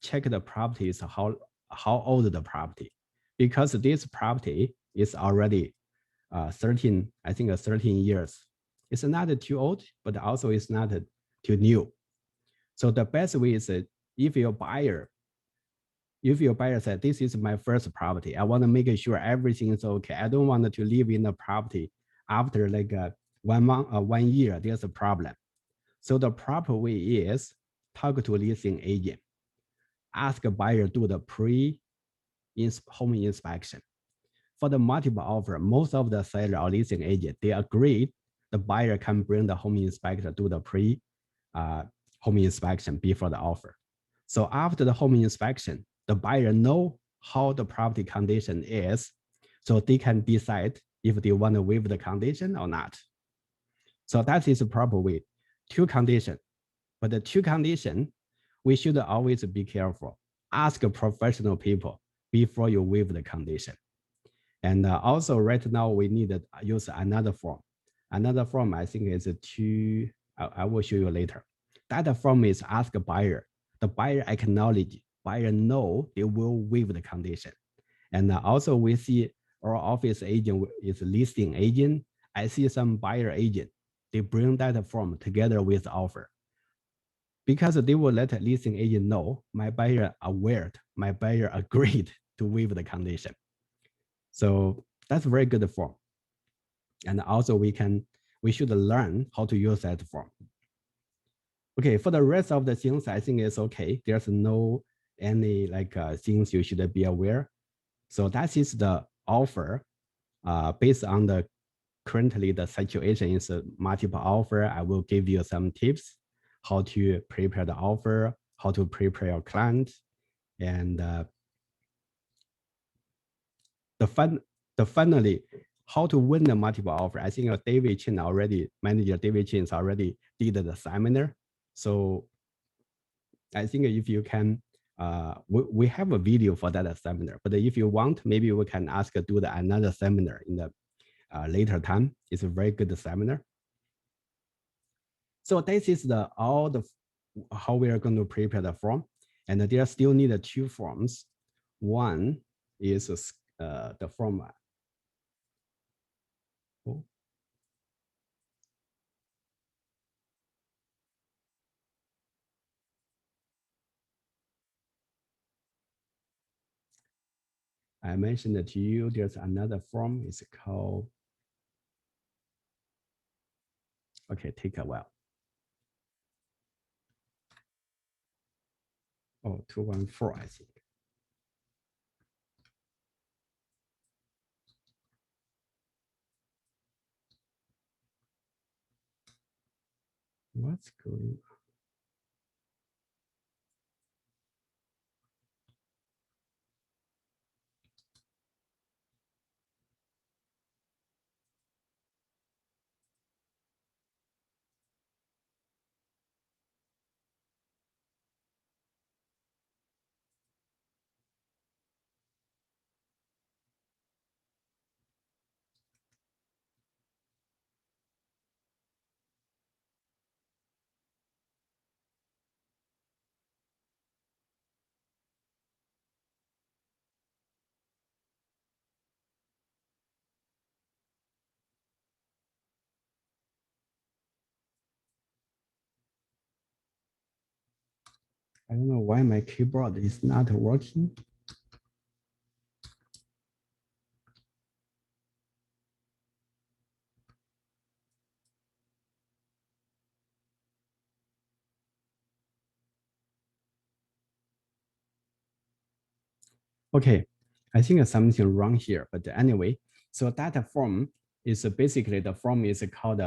check the property is how old the property, because this property is already 13 years. It's not too old, but also it's not too new. So the best way is if your buyer said, this is my first property, I want to make sure everything is okay. I don't want to live in the property after like 1 month or 1 year, there's a problem. So the proper way is talk to a leasing agent. Ask a buyer to do the home inspection. For the multiple offer, most of the seller or leasing agent, they agreed the buyer can bring the home inspector to the home inspection before the offer. So after the home inspection, the buyer know how the property condition is, so they can decide if they want to waive the condition or not. So that is the proper way. 2 conditions, but the 2 conditions, we should always be careful. Ask professional people before you waive the condition. And also right now we need to use another form. Another form I think is I will show you later. That form is ask a buyer. The buyer acknowledge, buyer know they will waive the condition. And also we see our office agent is listing agent. I see some buyer agent, they bring that form together with offer. Because they will let a listing agent know my buyer aware my buyer agreed to waive the condition. So that's very good form. And also we should learn how to use that form. Okay, for the rest of the things, I think it's okay. There's no any things you should be aware. So that is the offer based on the currently the situation is a multiple offer. I will give you some tips how to prepare the offer, how to prepare your client, and finally how to win the multiple offer. I think manager David Chin already did the seminar. So I think if you can, we have a video for that seminar, but if you want, maybe we can ask do another seminar in the later time. It's a very good seminar. So this is how we are going to prepare the form. And there still need 2 forms. One is the format. Oh. I mentioned to you, there's another form, it's called, okay, take a while. Oh, 214, I think. What's going on? I don't know why my keyboard is not working. Okay, I think something wrong here, but anyway, so that form is basically the form is called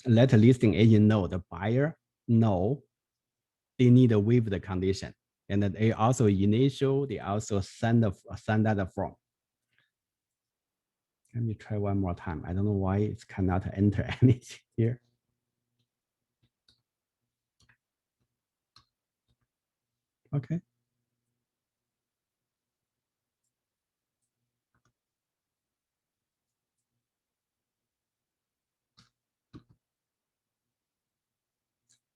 let listing agent know, the buyer know they need to waive the condition. And they also they also send that form. Let me try one more time. I don't know why it cannot enter anything here. Okay.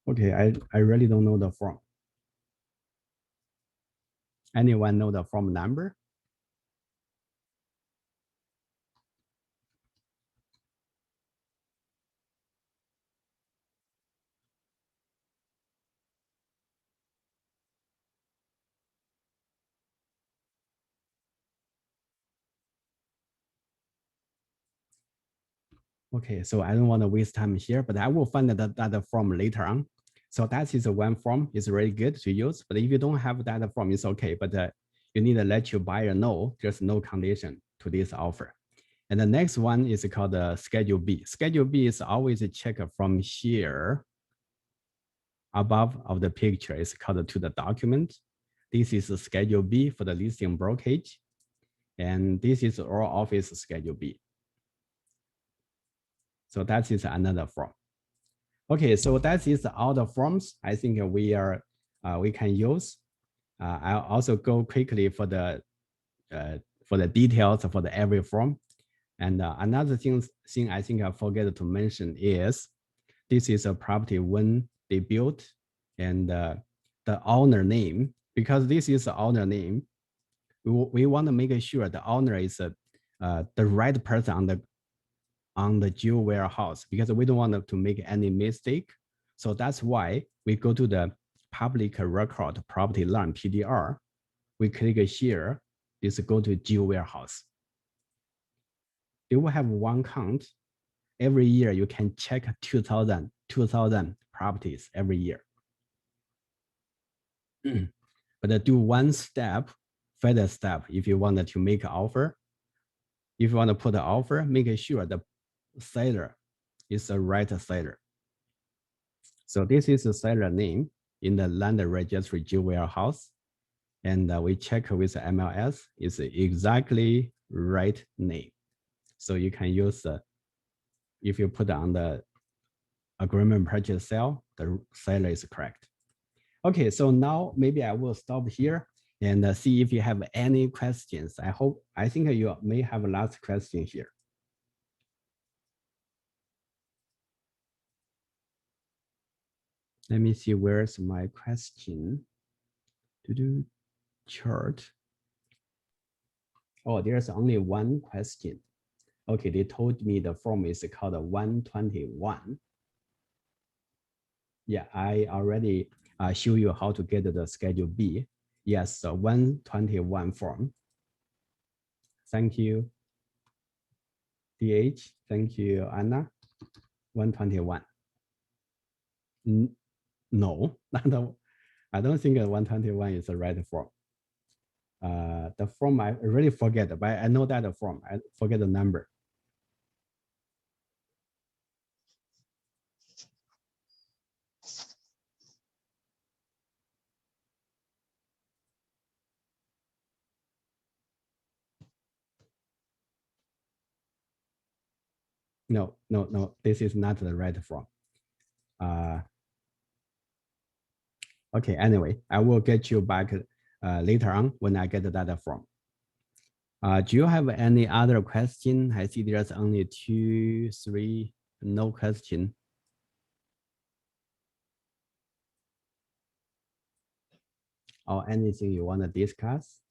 Okay, I really don't know the form. Anyone know the form number? Okay, so I don't want to waste time here, but I will find that form later on. So that is one form. It's really good to use, but if you don't have that form, it's okay. But you need to let your buyer know there's no condition to this offer. And the next one is called Schedule B. Schedule B is always a check from here above of the picture. It's called to the document. This is a Schedule B for the listing brokerage. And this is our office Schedule B. So that is another form. Okay, so that is all the forms I think we can use. I'll also go quickly for the details for every form. And another thing I think I forget to mention is this is a property when they built, and the owner name, because this is the owner name, we want to make sure the owner is the right person on the jewel warehouse, because we don't want to make any mistake. So that's why we go to the public record property line, PDR. we click here, this go to geo warehouse. They will have one count. Every year you can check 2,000 properties every year. But do one step, further step, if you want to make an offer. If you want to put an offer, make sure the seller is the right seller. So this is the seller name in the land registry geo warehouse. And we check with the MLS, it's exactly right name. So you can use, if you put on the agreement purchase sale, the seller is correct. Okay, so now maybe I will stop here and see if you have any questions. I think you may have a last question here. Let me see, where's my question? Chart. Oh, there's only one question. Okay, they told me the form is called 121. Yeah, I already show you how to get the Schedule B. Yes, the 121 form. Thank you, DH. Thank you, Anna. 121. No, I don't think 121 is the right form. The form I really forget, but I know that the form, I forget the number. No, this is not the right form. Okay, anyway, I will get you back later on when I get the data form. Do you have any other question? I see there's only 2, 3, no question. Or anything you want to discuss?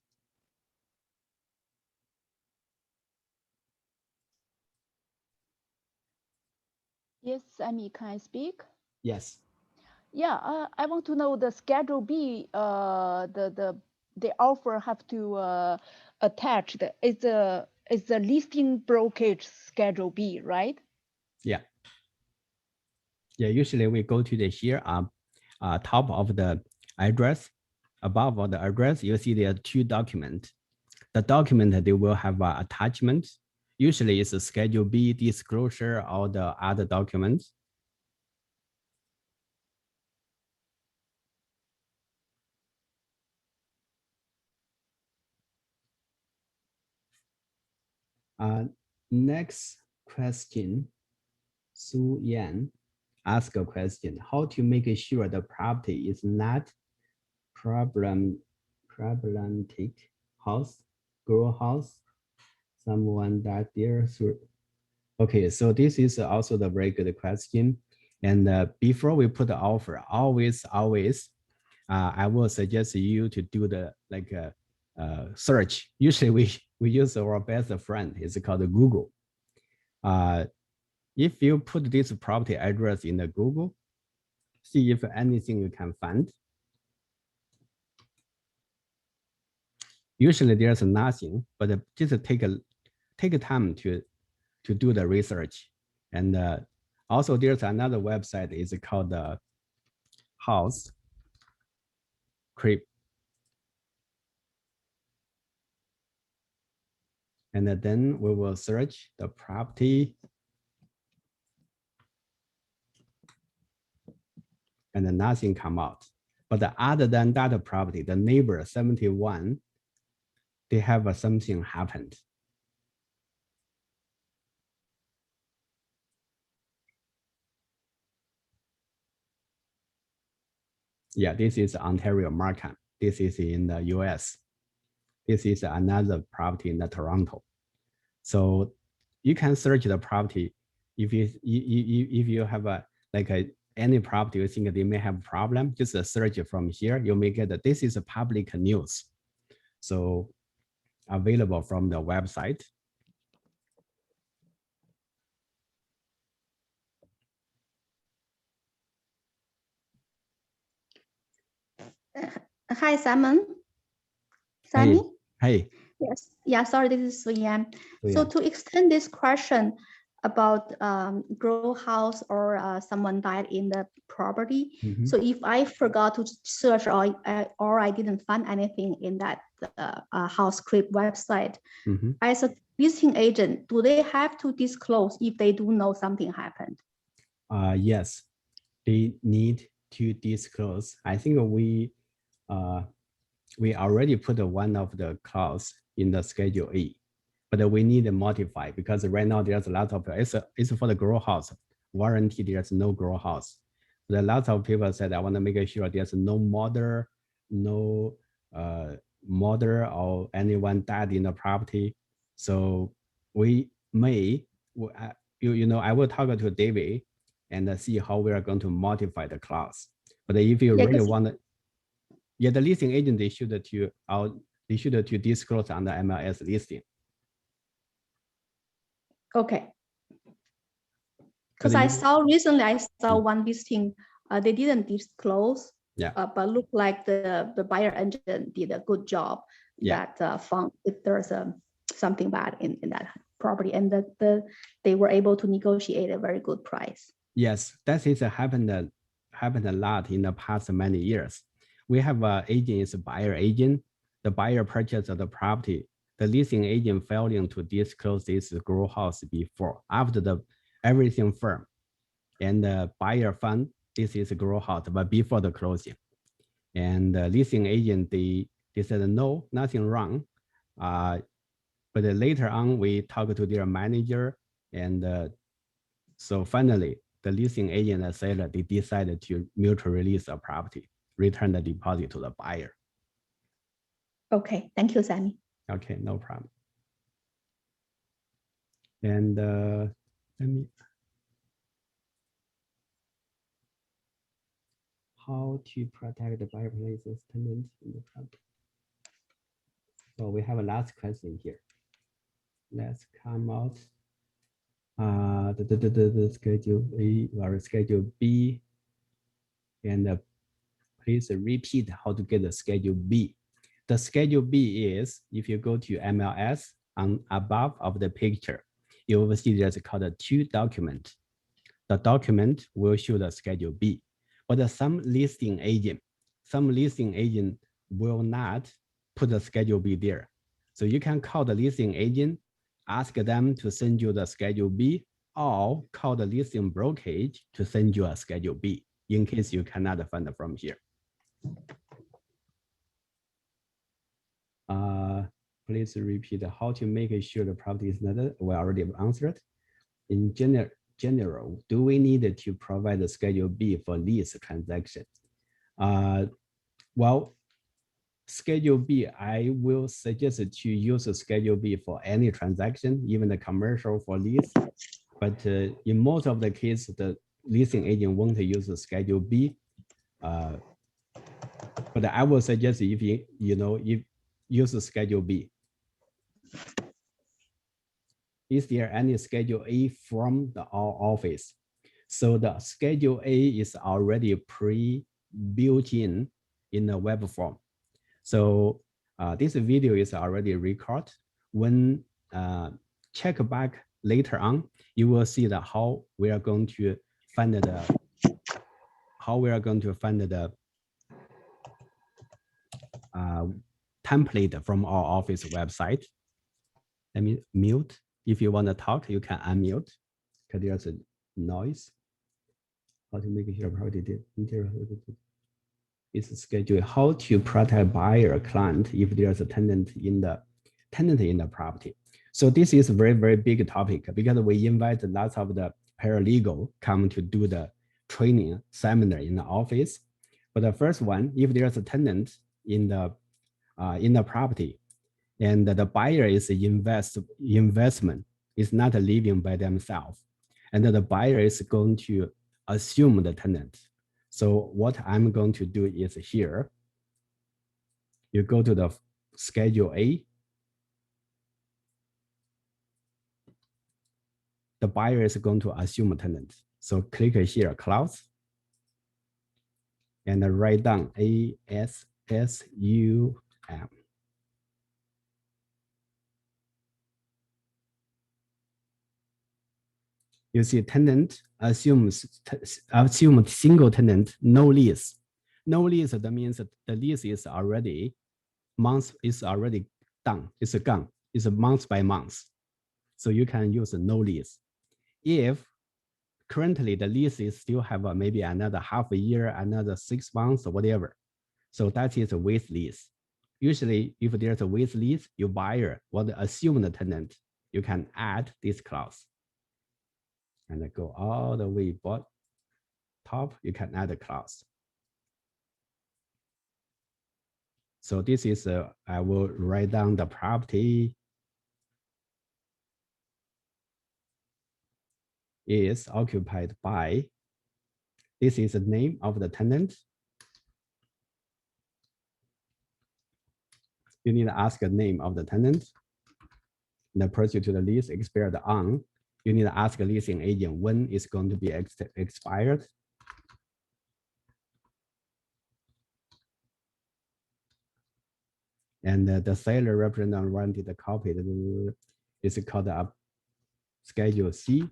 Yes, Amy, can I speak? Yes. Yeah, I want to know the Schedule B. The offer have to attach is the listing brokerage Schedule B, right? Yeah. Yeah. Usually we go to the here top of the address. Above all the address, you see there are 2 documents. The document they will have an attachment. Usually it's a Schedule B disclosure or the other documents. Next question, Su Yan ask a question: how to make sure the property is not problematic house, grow house, someone that there through. Okay, so this is also the very good question. And before we put the offer, always, I will suggest you to do the search. Usually we use our best friend. It's called Google. If you put this property address in the Google, see if anything you can find. Usually there's nothing, but just take a time to do the research. And also there's another website, is called the House Creep. And then we will search the property. And then nothing come out. But other than that property, the neighbor 71, they have something happened. Yeah, this is Ontario Markham. This is in the US. This is another property in the Toronto. So you can search the property. If you have any property you think they may have a problem, just search it from here. You may get that this is a public news. So available from the website. Hi, Simon. Sammy? Hey. Yes. Yeah, sorry, this is Suyan. So, So yeah. to extend this question about grow house or someone died in the property. Mhm. So if I forgot to search or I didn't find anything in that house script website, Mhm. as a listing agent, do they have to disclose if they do know something happened? Yes, they need to disclose. I think we already put one of the clause in the Schedule A, but we need to modify because right now there's a lot of it's for the grow house warranty. There's no grow house, but a lot of people said I want to make sure there's no mother, no mother or anyone died in the property. So we may, I will talk to David and see how we are going to modify the clause. But if you really want to, yeah, the listing agent they should to disclose on the MLS listing. Okay. Because I saw recently, I saw one listing, they didn't disclose, yeah, but looked like the buyer agent did a good job. Yeah. That found if there's something bad in that property, and they were able to negotiate a very good price. Yes, that is happened a lot in the past many years. We have an agent is a buyer agent. The buyer purchased the property. The listing agent failing to disclose this grow house before, after the everything firm, and the buyer found this is a grow house, but before the closing, and the listing agent they said no, nothing wrong. But later on we talked to their manager, and so finally the listing agent and seller they decided to mutually release a property, return the deposit to the buyer. Okay, thank you, Sammy. Okay, no problem. And let me. How to protect the buyer places tenant in the property. So we have a last question here. Let's come out. The Schedule A or Schedule B, and please repeat how to get the Schedule B. The Schedule B is, if you go to MLS on above of the picture, you will see there's called a two document. The document will show the Schedule B, but some listing agent will not put the Schedule B there. So you can call the listing agent, ask them to send you the Schedule B, or call the listing brokerage to send you a Schedule B in case you cannot find it from here. Please repeat how to make sure the property is not, we already answered. In general, do we need to provide the Schedule B for lease transaction? Well, Schedule B, I will suggest to use a Schedule B for any transaction, even the commercial for lease. But in most of the cases, the leasing agent won't use the Schedule B. But I will suggest if if use the Schedule B. Is there any Schedule A from our office? So the Schedule A is already pre-built in the web form. So this video is already recorded. When check back later on, you will see that how we are going to find the template from our office website. Let me mute. If you want to talk, you can unmute because there's a noise. How to make sure property is scheduled. How to protect buyer client if there's a tenant in the property. So this is a very, very big topic because we invite lots of the paralegal come to do the training seminar in the office. But the first one, if there's a tenant in the property, and the buyer is investment, is not living by themselves, and the buyer is going to assume the tenant. So what I'm going to do is here, you go to the Schedule A. The buyer is going to assume a tenant. So click here, clause, and write down ASSUM. You see tenant assume single tenant, no lease. No lease, that means that the lease is already done. It's gone. It's a month by month. So you can use a no lease. If currently the lease is still have maybe another half a year, another 6 months or whatever. So that is a with lease. Usually if there's a with lease, your buyer want to assume the tenant, you can add this clause. And go all the way top, you can add a clause. So this is, I will write down the property is occupied by, this is the name of the tenant. You need to ask the name of the tenant. The pursuant to the lease expired on. You need to ask a leasing agent when it's going to be expired. And the seller representative wanted the copy is called a Schedule C.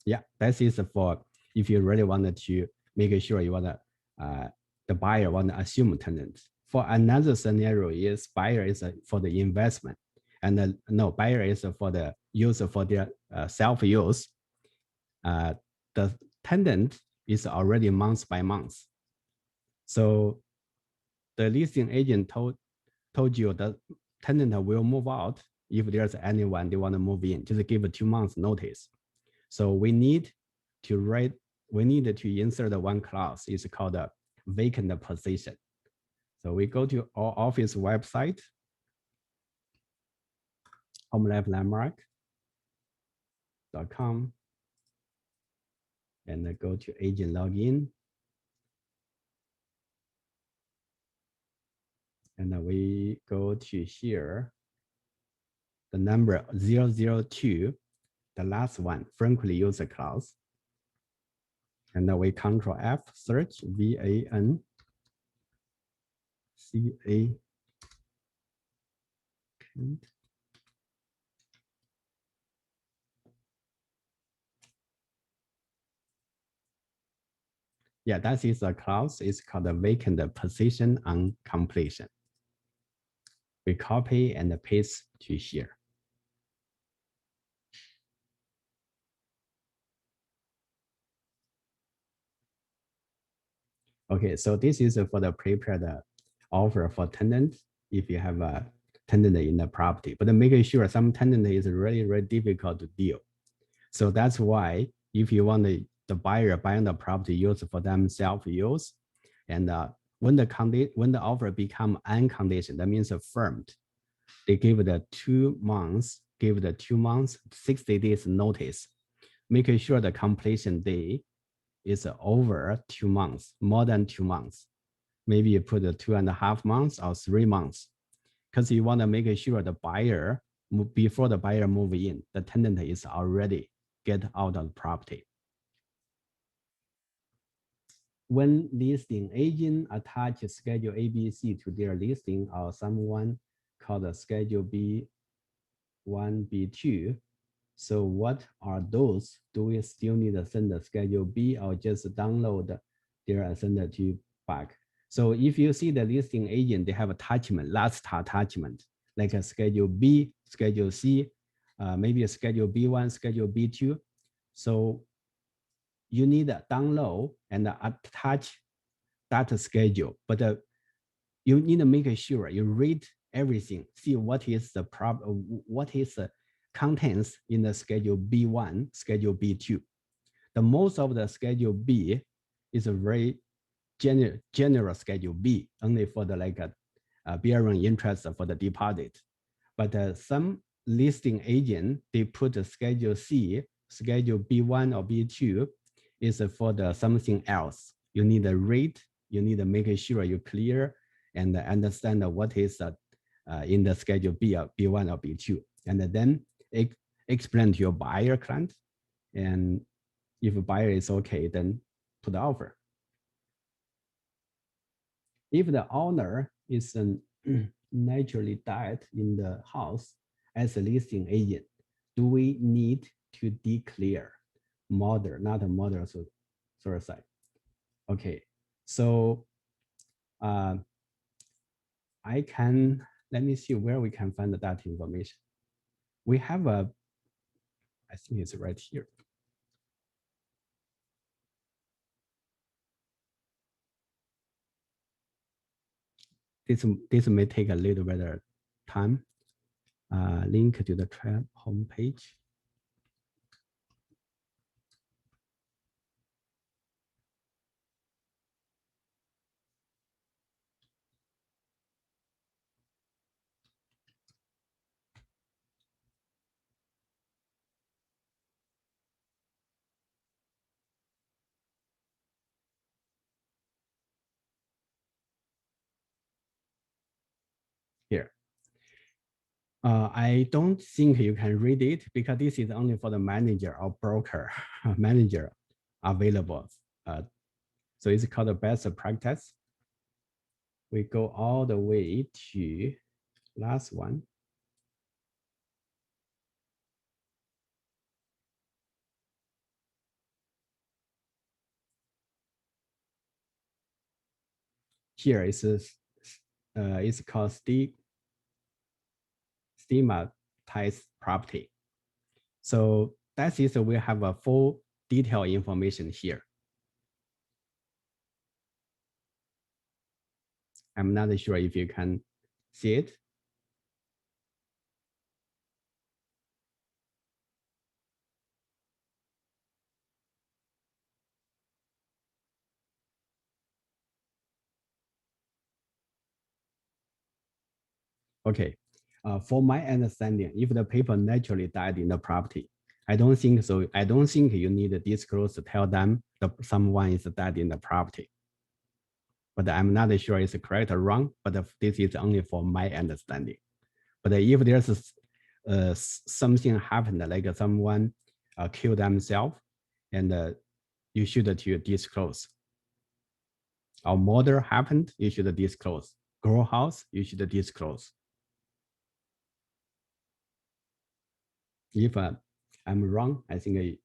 Yeah, that is for if you really wanted to make sure you want to, the buyer want to assume tenant. For another scenario is buyer is for the investment, and no, buyer is for the user for their self-use. The tenant is already month by month. So the leasing agent told you the tenant will move out if there's anyone they want to move in, just give a 2 months notice. So we need to insert the one clause is called a vacant position. So we go to our office website, homelifelandmark.com, and then go to agent login. And then we go to here, the number 002, the last one, frequently used clause. And then we Control F, search VANCA. Yeah, that is a clause. It's called a vacant position on completion. We copy and paste to here. Okay, so this is for the prepared offer for tenant if you have a tenant in the property, but making sure some tenant is really, really difficult to deal. So that's why if you want the buyer buying the property use for themselves use, and when the offer become unconditional, that means affirmed, they give the 2 months, 60 days notice, making sure the completion day is over 2 months, more than 2 months. Maybe you put 2.5 months or 3 months, because you want to make sure the buyer, before the buyer move in, the tenant is already get out of the property. When listing agent attach Schedule ABC to their listing or someone called a Schedule B1, B2, so what are those? Do we still need to send the Schedule B or just download their and send it to back? So if you see the listing agent, they have attachment, last attachment, like a Schedule B, Schedule C, maybe a Schedule B1, Schedule B2. So you need to download and attach that schedule, but you need to make sure you read everything, see what is the what is the contents in the Schedule B1, Schedule B2. The most of the Schedule B is a very general Schedule B, only for the bearing interest for the deposit. But some listing agent, they put the Schedule C, Schedule B1 or B2 is for the something else. You need to read, you need to make sure you clear and understand what is in the Schedule B or B1 or B2. And then explain to your buyer client. And if a buyer is okay, then put the offer. If the owner is naturally died in the house as a listing agent, do we need to declare model, not a model source site? Okay, so I can, let me see where we can find that information. We have a, I think it's right here. This may take a little bit of time. Link to the trap homepage. Here. I don't think you can read it because this is only for the manager or broker manager available. So it's called the best practice. We go all the way to last one. Here is it's called stigmatized property. So that is we have a full detailed information here. I'm not sure if you can see it. Okay, for my understanding, if the people naturally died in the property, I don't think so. I don't think you need to disclose to tell them that someone is dead in the property. But I'm not sure it's correct or wrong, but this is only for my understanding. But if there's something happened, like someone killed themselves, and you should disclose. Or murder happened, you should disclose. Grow house, you should disclose. If I'm wrong, I think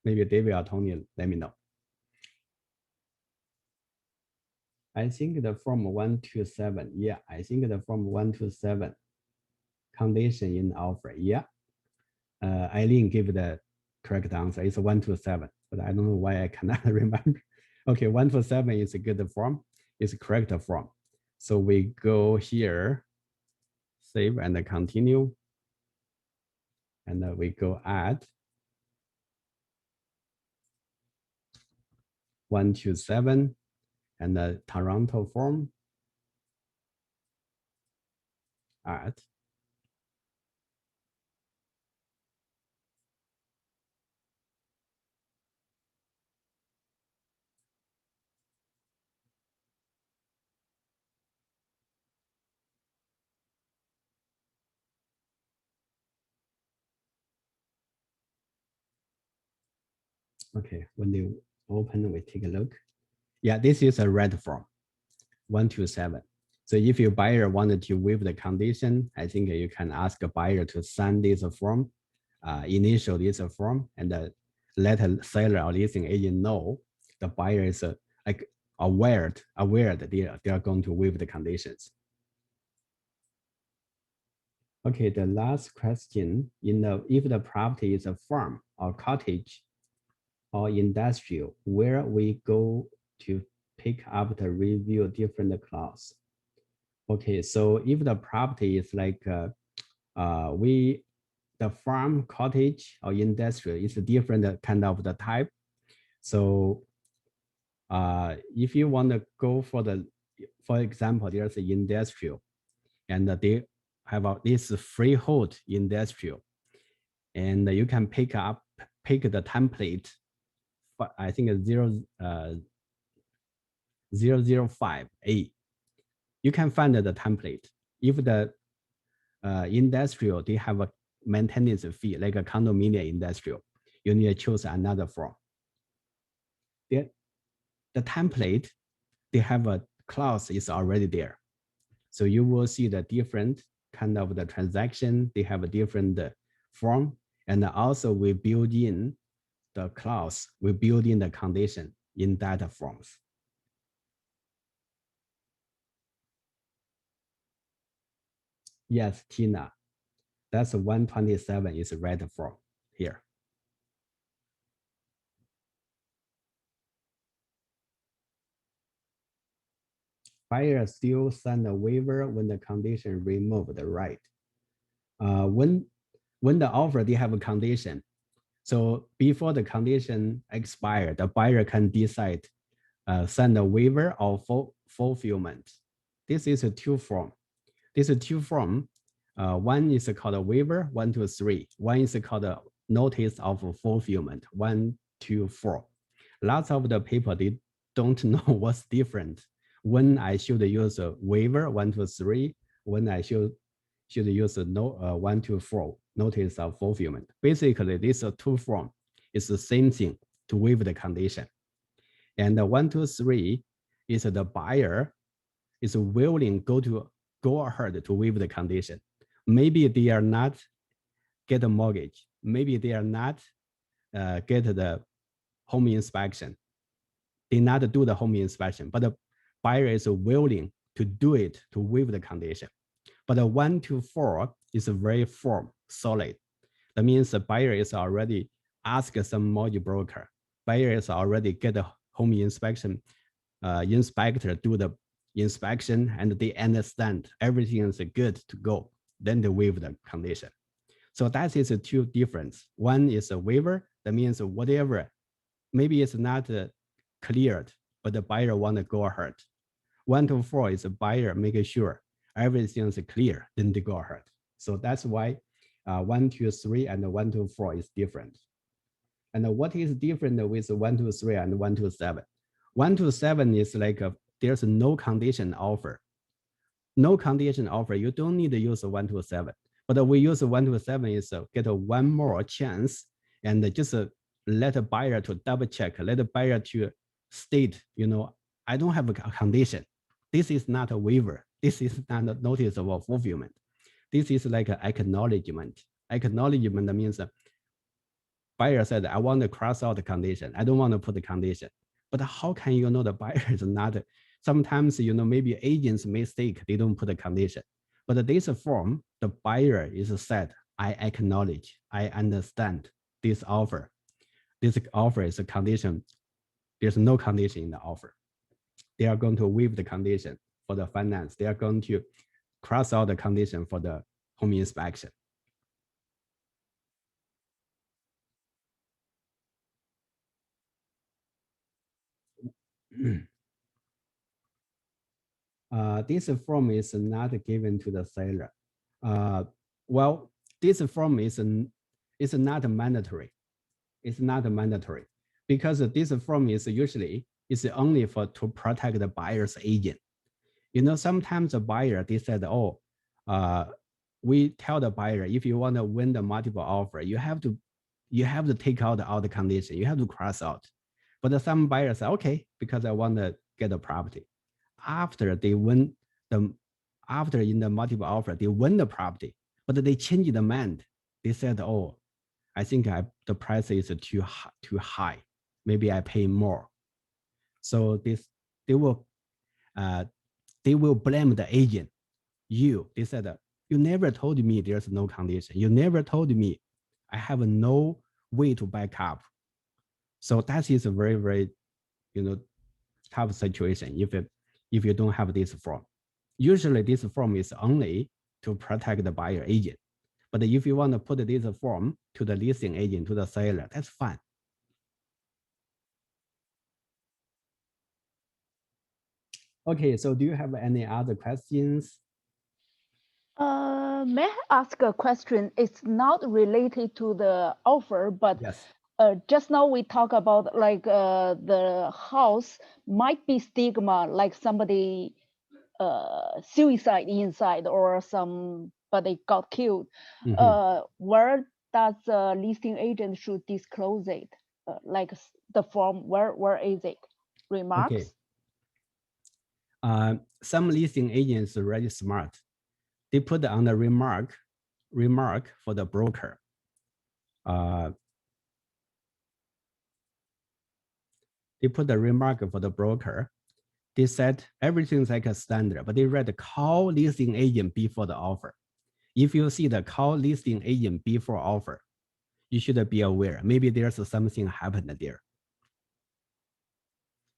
maybe David or Tony, let me know. I think the form 127, yeah, I think the form 127 condition in offer, yeah. Eileen gave the correct answer. It's 127, but I don't know why I cannot remember. Okay, 127 is a good form. It's a correct form. So we go here, save and continue. And then we go add 127 and the Toronto form, add. Okay, when they open, we take a look. Yeah, this is a red form, 127. So if your buyer wanted to waive the condition, I think you can ask a buyer to sign this form, initial this form, and let a seller or listing agent know the buyer is like aware that they are going to waive the conditions. Okay, the last question, if the property is a farm or cottage or industrial, where we go to pick up the review different clause. Okay, so if the property is like the farm, cottage, or industrial is a different kind of the type. So if you want to go for example, there's an industrial, and they have this freehold industrial, and you can pick the template. I think 005A. You can find the template. If the industrial, they have a maintenance fee, like a condominium industrial, you need to choose another form. The template, they have a clause is already there. So you will see the different kind of the transaction. They have a different form. And also we build in the clause, we build in the condition in data forms. Yes, Tina, that's 127 is right form here. Buyer still send a waiver when the condition removed, right? When the offer, they have a condition. So before the condition expire, the buyer can decide send a waiver or fulfillment. This is a two form. This is two form. One is called a waiver, 1, 2, 3. One is called a notice of fulfillment, 1, 2, 4. Lots of the people, they don't know what's different. When I should use a waiver, 1, 2, 3. When I should use a 1, 2, 4, notice of fulfillment. Basically, this two form is the same thing to waive the condition. And the 1, 2, 3 is the buyer is willing go ahead to waive the condition. Maybe they are not get a mortgage. Maybe they are not get the home inspection. They not do the home inspection, but the buyer is willing to do it to waive the condition. But the 1 to 4 is very firm, solid. That means the buyer is already asked some mortgage broker. Buyer is already get the home inspection inspector do the inspection and they understand everything is good to go. Then they waive the condition. So that is the two difference. One is a waiver. That means whatever, maybe it's not cleared, but the buyer want to go ahead. 1 to 4 is a buyer making sure everything is clear, then they go ahead. So that's why 1, 2, 3 and 1 to 4 is different. And what is different with 1 to 3 and 1 to 7? 1 to 7 is like there's no condition offer. No condition offer. You don't need to use 1 to 7. But we use 1 to 7 is get one more chance and just let a buyer to double check, let a buyer to state, I don't have a condition. This is not a waiver. This is not a notice of fulfillment. This is like an acknowledgement. Acknowledgement means buyer said, I want to cross out the condition. I don't want to put the condition. But how can you know the buyer is not? Sometimes, maybe agents mistake, they don't put a condition. But this form, the buyer is said, I acknowledge, I understand this offer. This offer is a condition. There's no condition in the offer. They are going to waive the condition for the finance. They are going to cross out the condition for the home inspection. This form is not given to the seller. Well, this form is not mandatory. It's not mandatory because this form is usually only to protect the buyer's agent. Sometimes the buyer, they said, we tell the buyer, if you want to win the multiple offer, you have to take out all the condition. You have to cross out. But some buyers say, okay, because I want to get the property. After they win after in the multiple offer, they win the property, but they change the mind. They said, oh, I think the price is too high. Maybe I pay more. So they will blame the agent. They said, you never told me there's no condition. You never told me I have no way to back up. So that is a very, very, tough situation if you don't have this form. Usually this form is only to protect the buyer agent. But if you want to put this form to the listing agent, to the seller, that's fine. Okay, so do you have any other questions? May I ask a question? It's not related to the offer, but yes. Just now we talk about like the house might be stigma, like somebody suicide inside or somebody got killed. Where does the listing agent should disclose it? Like the form, where is it? Remarks? Okay. Some listing agents are really smart. They put on the remark for the broker. They put the remark for the broker. They said everything's like a standard, but they read call listing agent before the offer. If you see the call listing agent before offer, you should be aware. Maybe there's something happened there.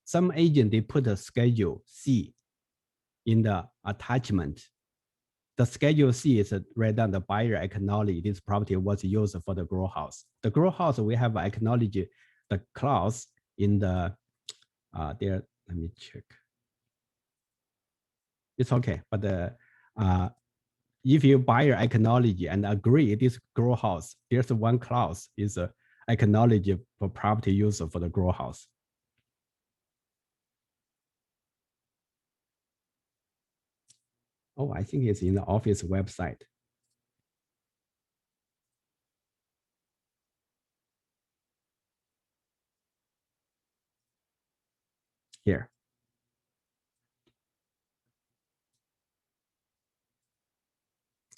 Some agent, they put a schedule C in the attachment. The schedule C is right down the buyer acknowledge this property was used for the grow house. The grow house, we have acknowledged the clause in the, there, let me check. It's okay, but if you buyer acknowledge and agree this grow house, there's one clause is acknowledge for property use for the grow house. Oh, I think it's in the office website. Here.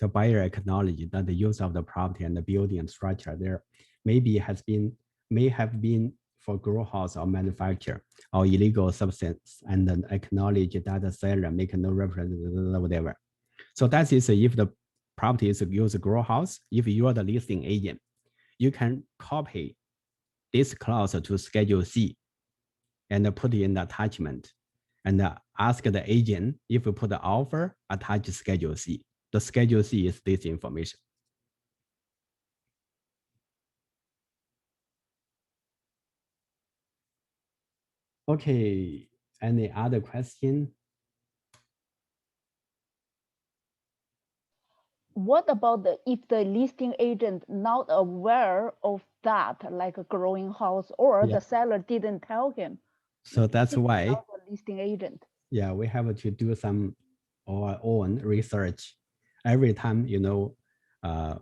The buyer acknowledged that the use of the property and the building and structure there may have been for grow house or manufacture or illegal substance, and then acknowledge that the seller make no reference, whatever. So that is if the property is used grow house, if you are the listing agent, you can copy this clause to Schedule C and put it in the attachment and ask the agent if you put the offer, attach Schedule C. The Schedule C is this information. Okay, any other question? What about if the listing agent not aware of that, like a growing house, or Yeah. the seller didn't tell him? So that's He's why, not a listing agent. yeah, we have to do some our own research. Every time,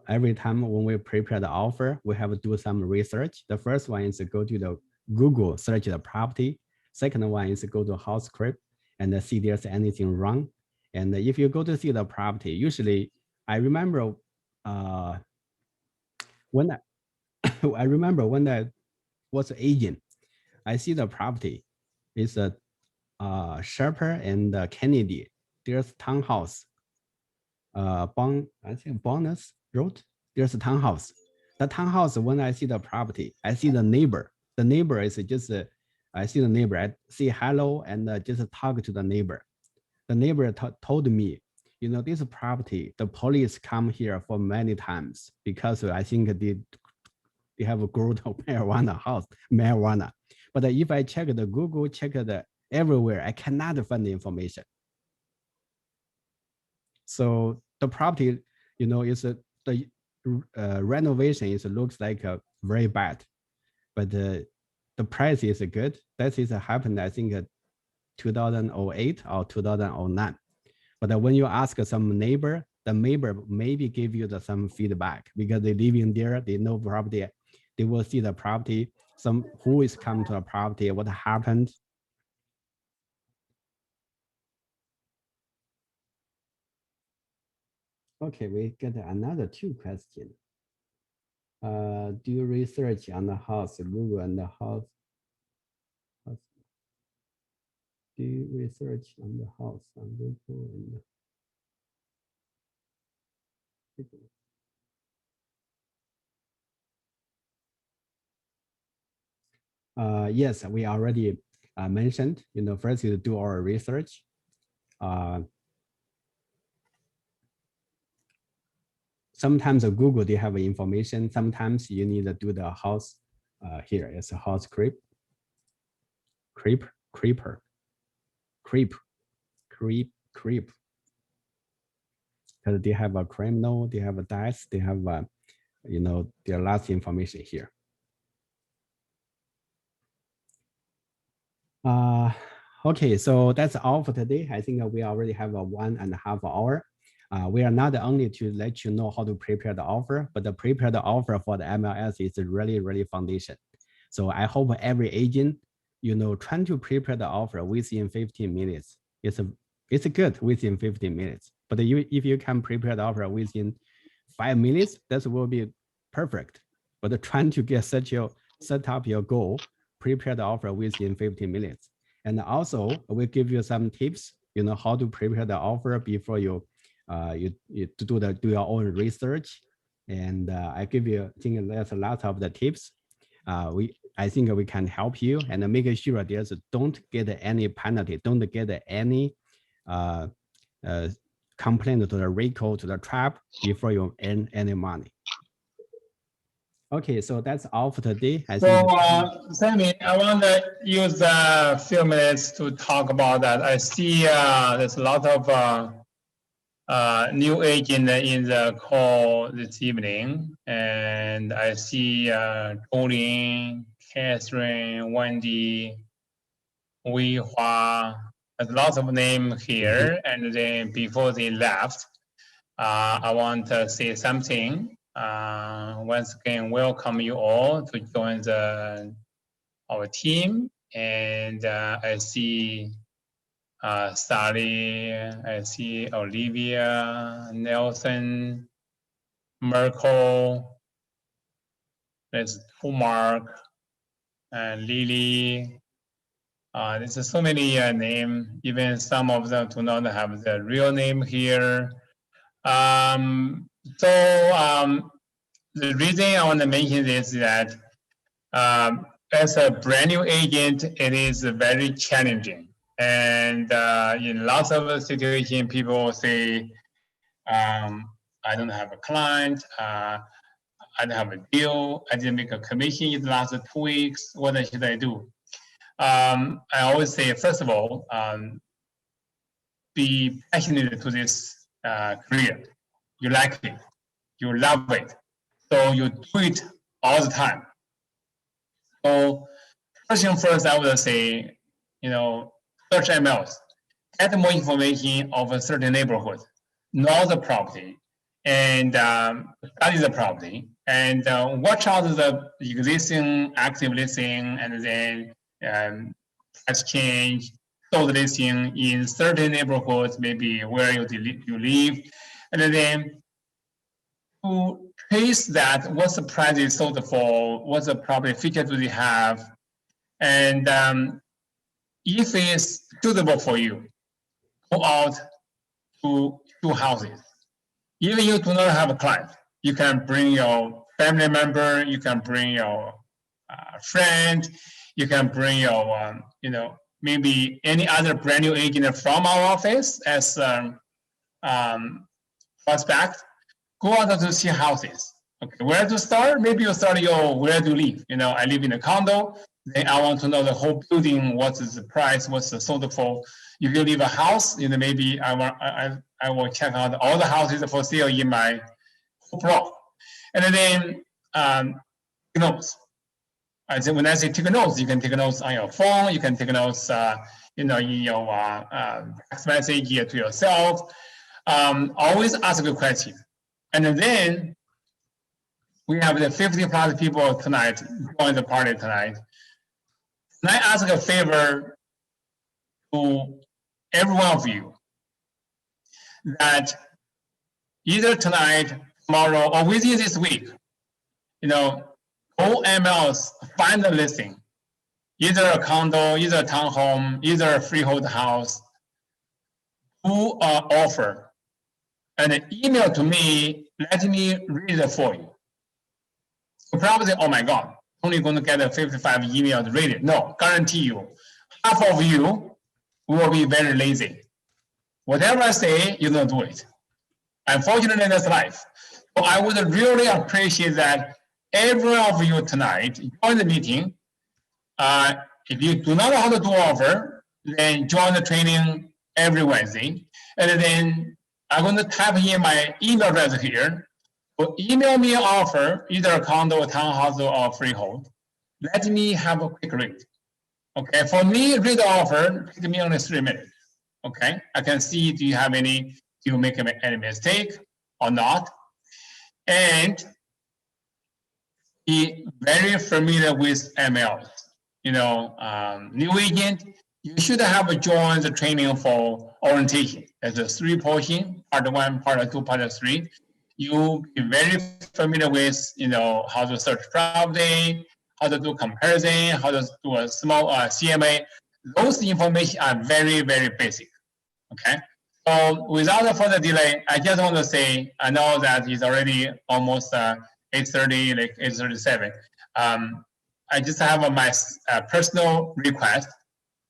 every time when we prepare the offer, we have to do some research. The first one is to go to the Google, search the property. Second one is to go to house script and see if there's anything wrong. And if you go to see the property, usually I remember when I remember when I was an agent, I see the property is a Sharper and Kennedy. There's townhouse. I think Bonus Road. There's a townhouse. The townhouse. When I see the property, I see the neighbor. The neighbor is just I see the neighbor. I say hello and just talk to the neighbor. The neighbor told me, this property, the police come here for many times because I think they have a growth of marijuana. But if I check the Google, check the everywhere, I cannot find the information. So the property, is the renovation looks like very bad, but the price is good. That is happened, I think, 2008 or 2009. But when you ask some neighbor, the neighbor maybe give you some feedback because they live in there, they know property, they will see the property, who is come to the property, what happened. Okay, we get another 2 questions. Do you research on the house, Google and the house? Do you research on the house on Google and yes, we already mentioned, first you do our research. Sometimes Google, they have information. Sometimes you need to do the house. Here is a house creeper. Because they have a criminal, they have a dice, they have their last information here. Okay, so that's all for today. I think we already have a 1.5 hour. We are not only to let you know how to prepare the offer, but to prepare the offer for the MLS is really, really foundation. So I hope every agent, trying to prepare the offer within 15 minutes. it's good within 15 minutes. But if you can prepare the offer within 5 minutes, that will be perfect. But trying to get set up your goal, prepare the offer within 15 minutes. And also we'll give you some tips, how to prepare the offer before you do your own research. And I think there's a lot of the tips. I think we can help you and make sure don't get any penalty, don't get any complaint to the RICO, to the trap before you earn any money. Okay, so that's all for today. Sammy, I want to use a few minutes to talk about that. I see there's a lot of new agent in the call this evening, and I see Colin, Catherine, Wendy, Wei Hua. There's lots of names here, and then before they left, I want to say something. Once again, welcome you all to join our team. And I see Sally, I see Olivia, Nelson, Merkel, there's Mark, and Lily. There's so many names, even some of them do not have the real name here. The reason I want to mention this is that as a brand new agent, it is very challenging. And in lots of situations, people say, I don't have a client, I don't have a deal, I didn't make a commission in the last 2 weeks, what should I do? I always say, first of all, be passionate to this career. You like it, you love it, so you do it all the time. So first thing first, I would say, search MLS, get more information of a certain neighborhood, know the property, and study the property, and watch out the existing active listing, and then price change, sold listing in certain neighborhoods, maybe where you live, and then to trace that, what's the price is sold for, what's the property feature do they have, and if it's suitable for you, go out to 2 houses. Even you do not have a client, you can bring your family member, you can bring your friend, you can bring your, maybe any other brand new agent from our office as prospect. Go out to see houses. Okay, where to start? Maybe you start where do you live? I live in a condo. Then I want to know the whole building. What is the price? What's the sold for? If you leave a house, maybe I will check out all the houses for sale in my block. And then take notes. When I say take notes, you can take notes on your phone. You can take notes, in your text message to yourself. Always ask a question. And then we have the 50 plus people tonight join the party tonight. Can I ask a favor to every one of you that either tonight, tomorrow, or within this week, go MLS, find the listing, either a condo, either a townhome, either a freehold house, do an offer, and email to me, let me read it for you. You probably say, oh my God, only going to get a 55 emails to read it. No, guarantee you, half of you will be very lazy. Whatever I say, you don't do it. Unfortunately, that's life. So I would really appreciate that every one of you tonight join the meeting. If you do not know how to do offer, then join the training every Wednesday. And then I'm going to type in my email address here. So email me an offer, either a condo, a townhouse, or freehold. Let me have a quick read. Okay, for me, read the offer, take me only 3 minutes. Okay, I can see, do you make any mistake or not? And be very familiar with MLS. New agent, you should have joined the training for orientation. There's a 3 portion, part 1, part 2, part 3. You'll be very familiar with, how to search property, how to do comparison, how to do a small CMA. Those information are very, very basic, okay? So without further delay, I just want to say, I know that it's already almost 8:30, like 8:37. I just have my personal request.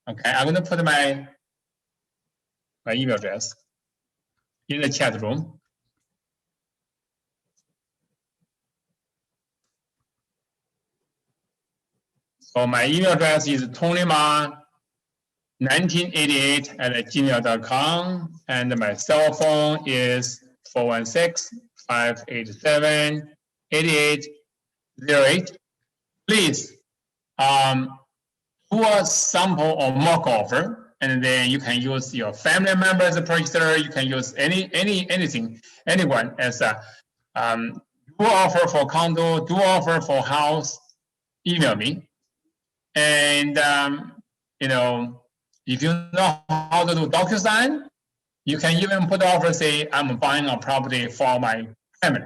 Okay, I'm going to put my email address in the chat room. So my email address is tonyma1988@gmail.com, and my cell phone is 416-587-8808. Please do a sample or mock offer, and then you can use your family member as a purchaser. You can use anyone as a do offer for condo, do offer for house. Email me, and if you know how to do DocuSign, you can even put offer, say I'm buying a property for my family,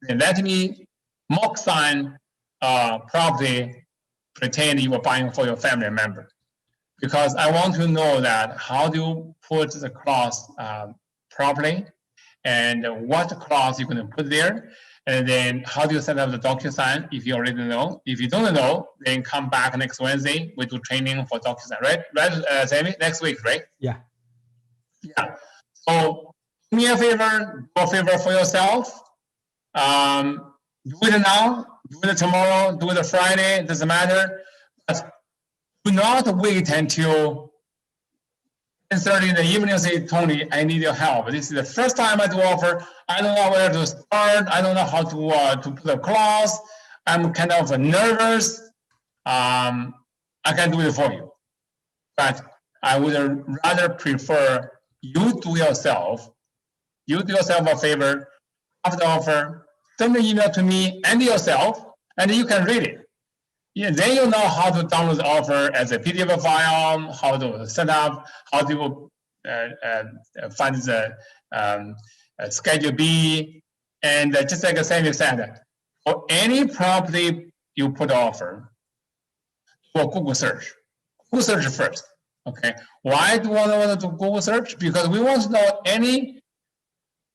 and let me mock sign property. Pretend you were buying for your family member, because I want to know that how do you put the clause properly, and what clause you're going to put there, and then how do you set up the DocuSign if you already know. If you don't know, then come back next Wednesday. We do training for DocuSign, right, Sammy? Next week, right? Yeah. Yeah. So do me a favor, do a favor for yourself. Do it now, do it tomorrow, do it Friday, it doesn't matter. But do not wait until 10:30 in the evening and say, Tony, I need your help. This is the first time I do offer. I don't know where to start. I don't know how to put a clause. I'm kind of nervous. I can do it for you. But I would rather prefer you do yourself. You do yourself a favor, after the offer, send an email to me and yourself, and you can read it. Yeah, then you know how to download the offer as a PDF file, how to set up, how to find the Schedule B, and just like Sammy said, for any property you put offer, for Google search. Google search first, okay? Why do we want to do Google search? Because we want to know any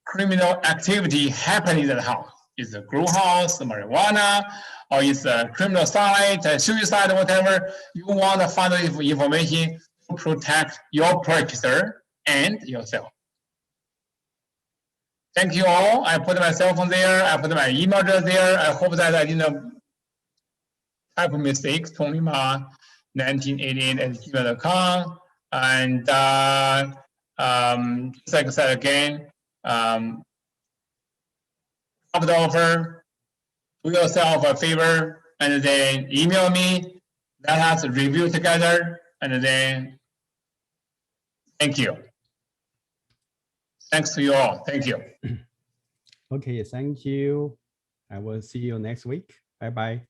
criminal activity happening in the house. Is a grow house, marijuana, or is a criminal site, a suicide, whatever. You want to find the information to protect your purchaser and yourself. Thank you all. I put my cell phone there. I put my email address there. I hope that I didn't type mistakes. tonyma1988@gmail.com. And just like I said again, of the offer, do yourself a favor, and then email me. Let us review together, and then thank you. Thanks to you all. Thank you. Okay, thank you. I will see you next week. Bye-bye.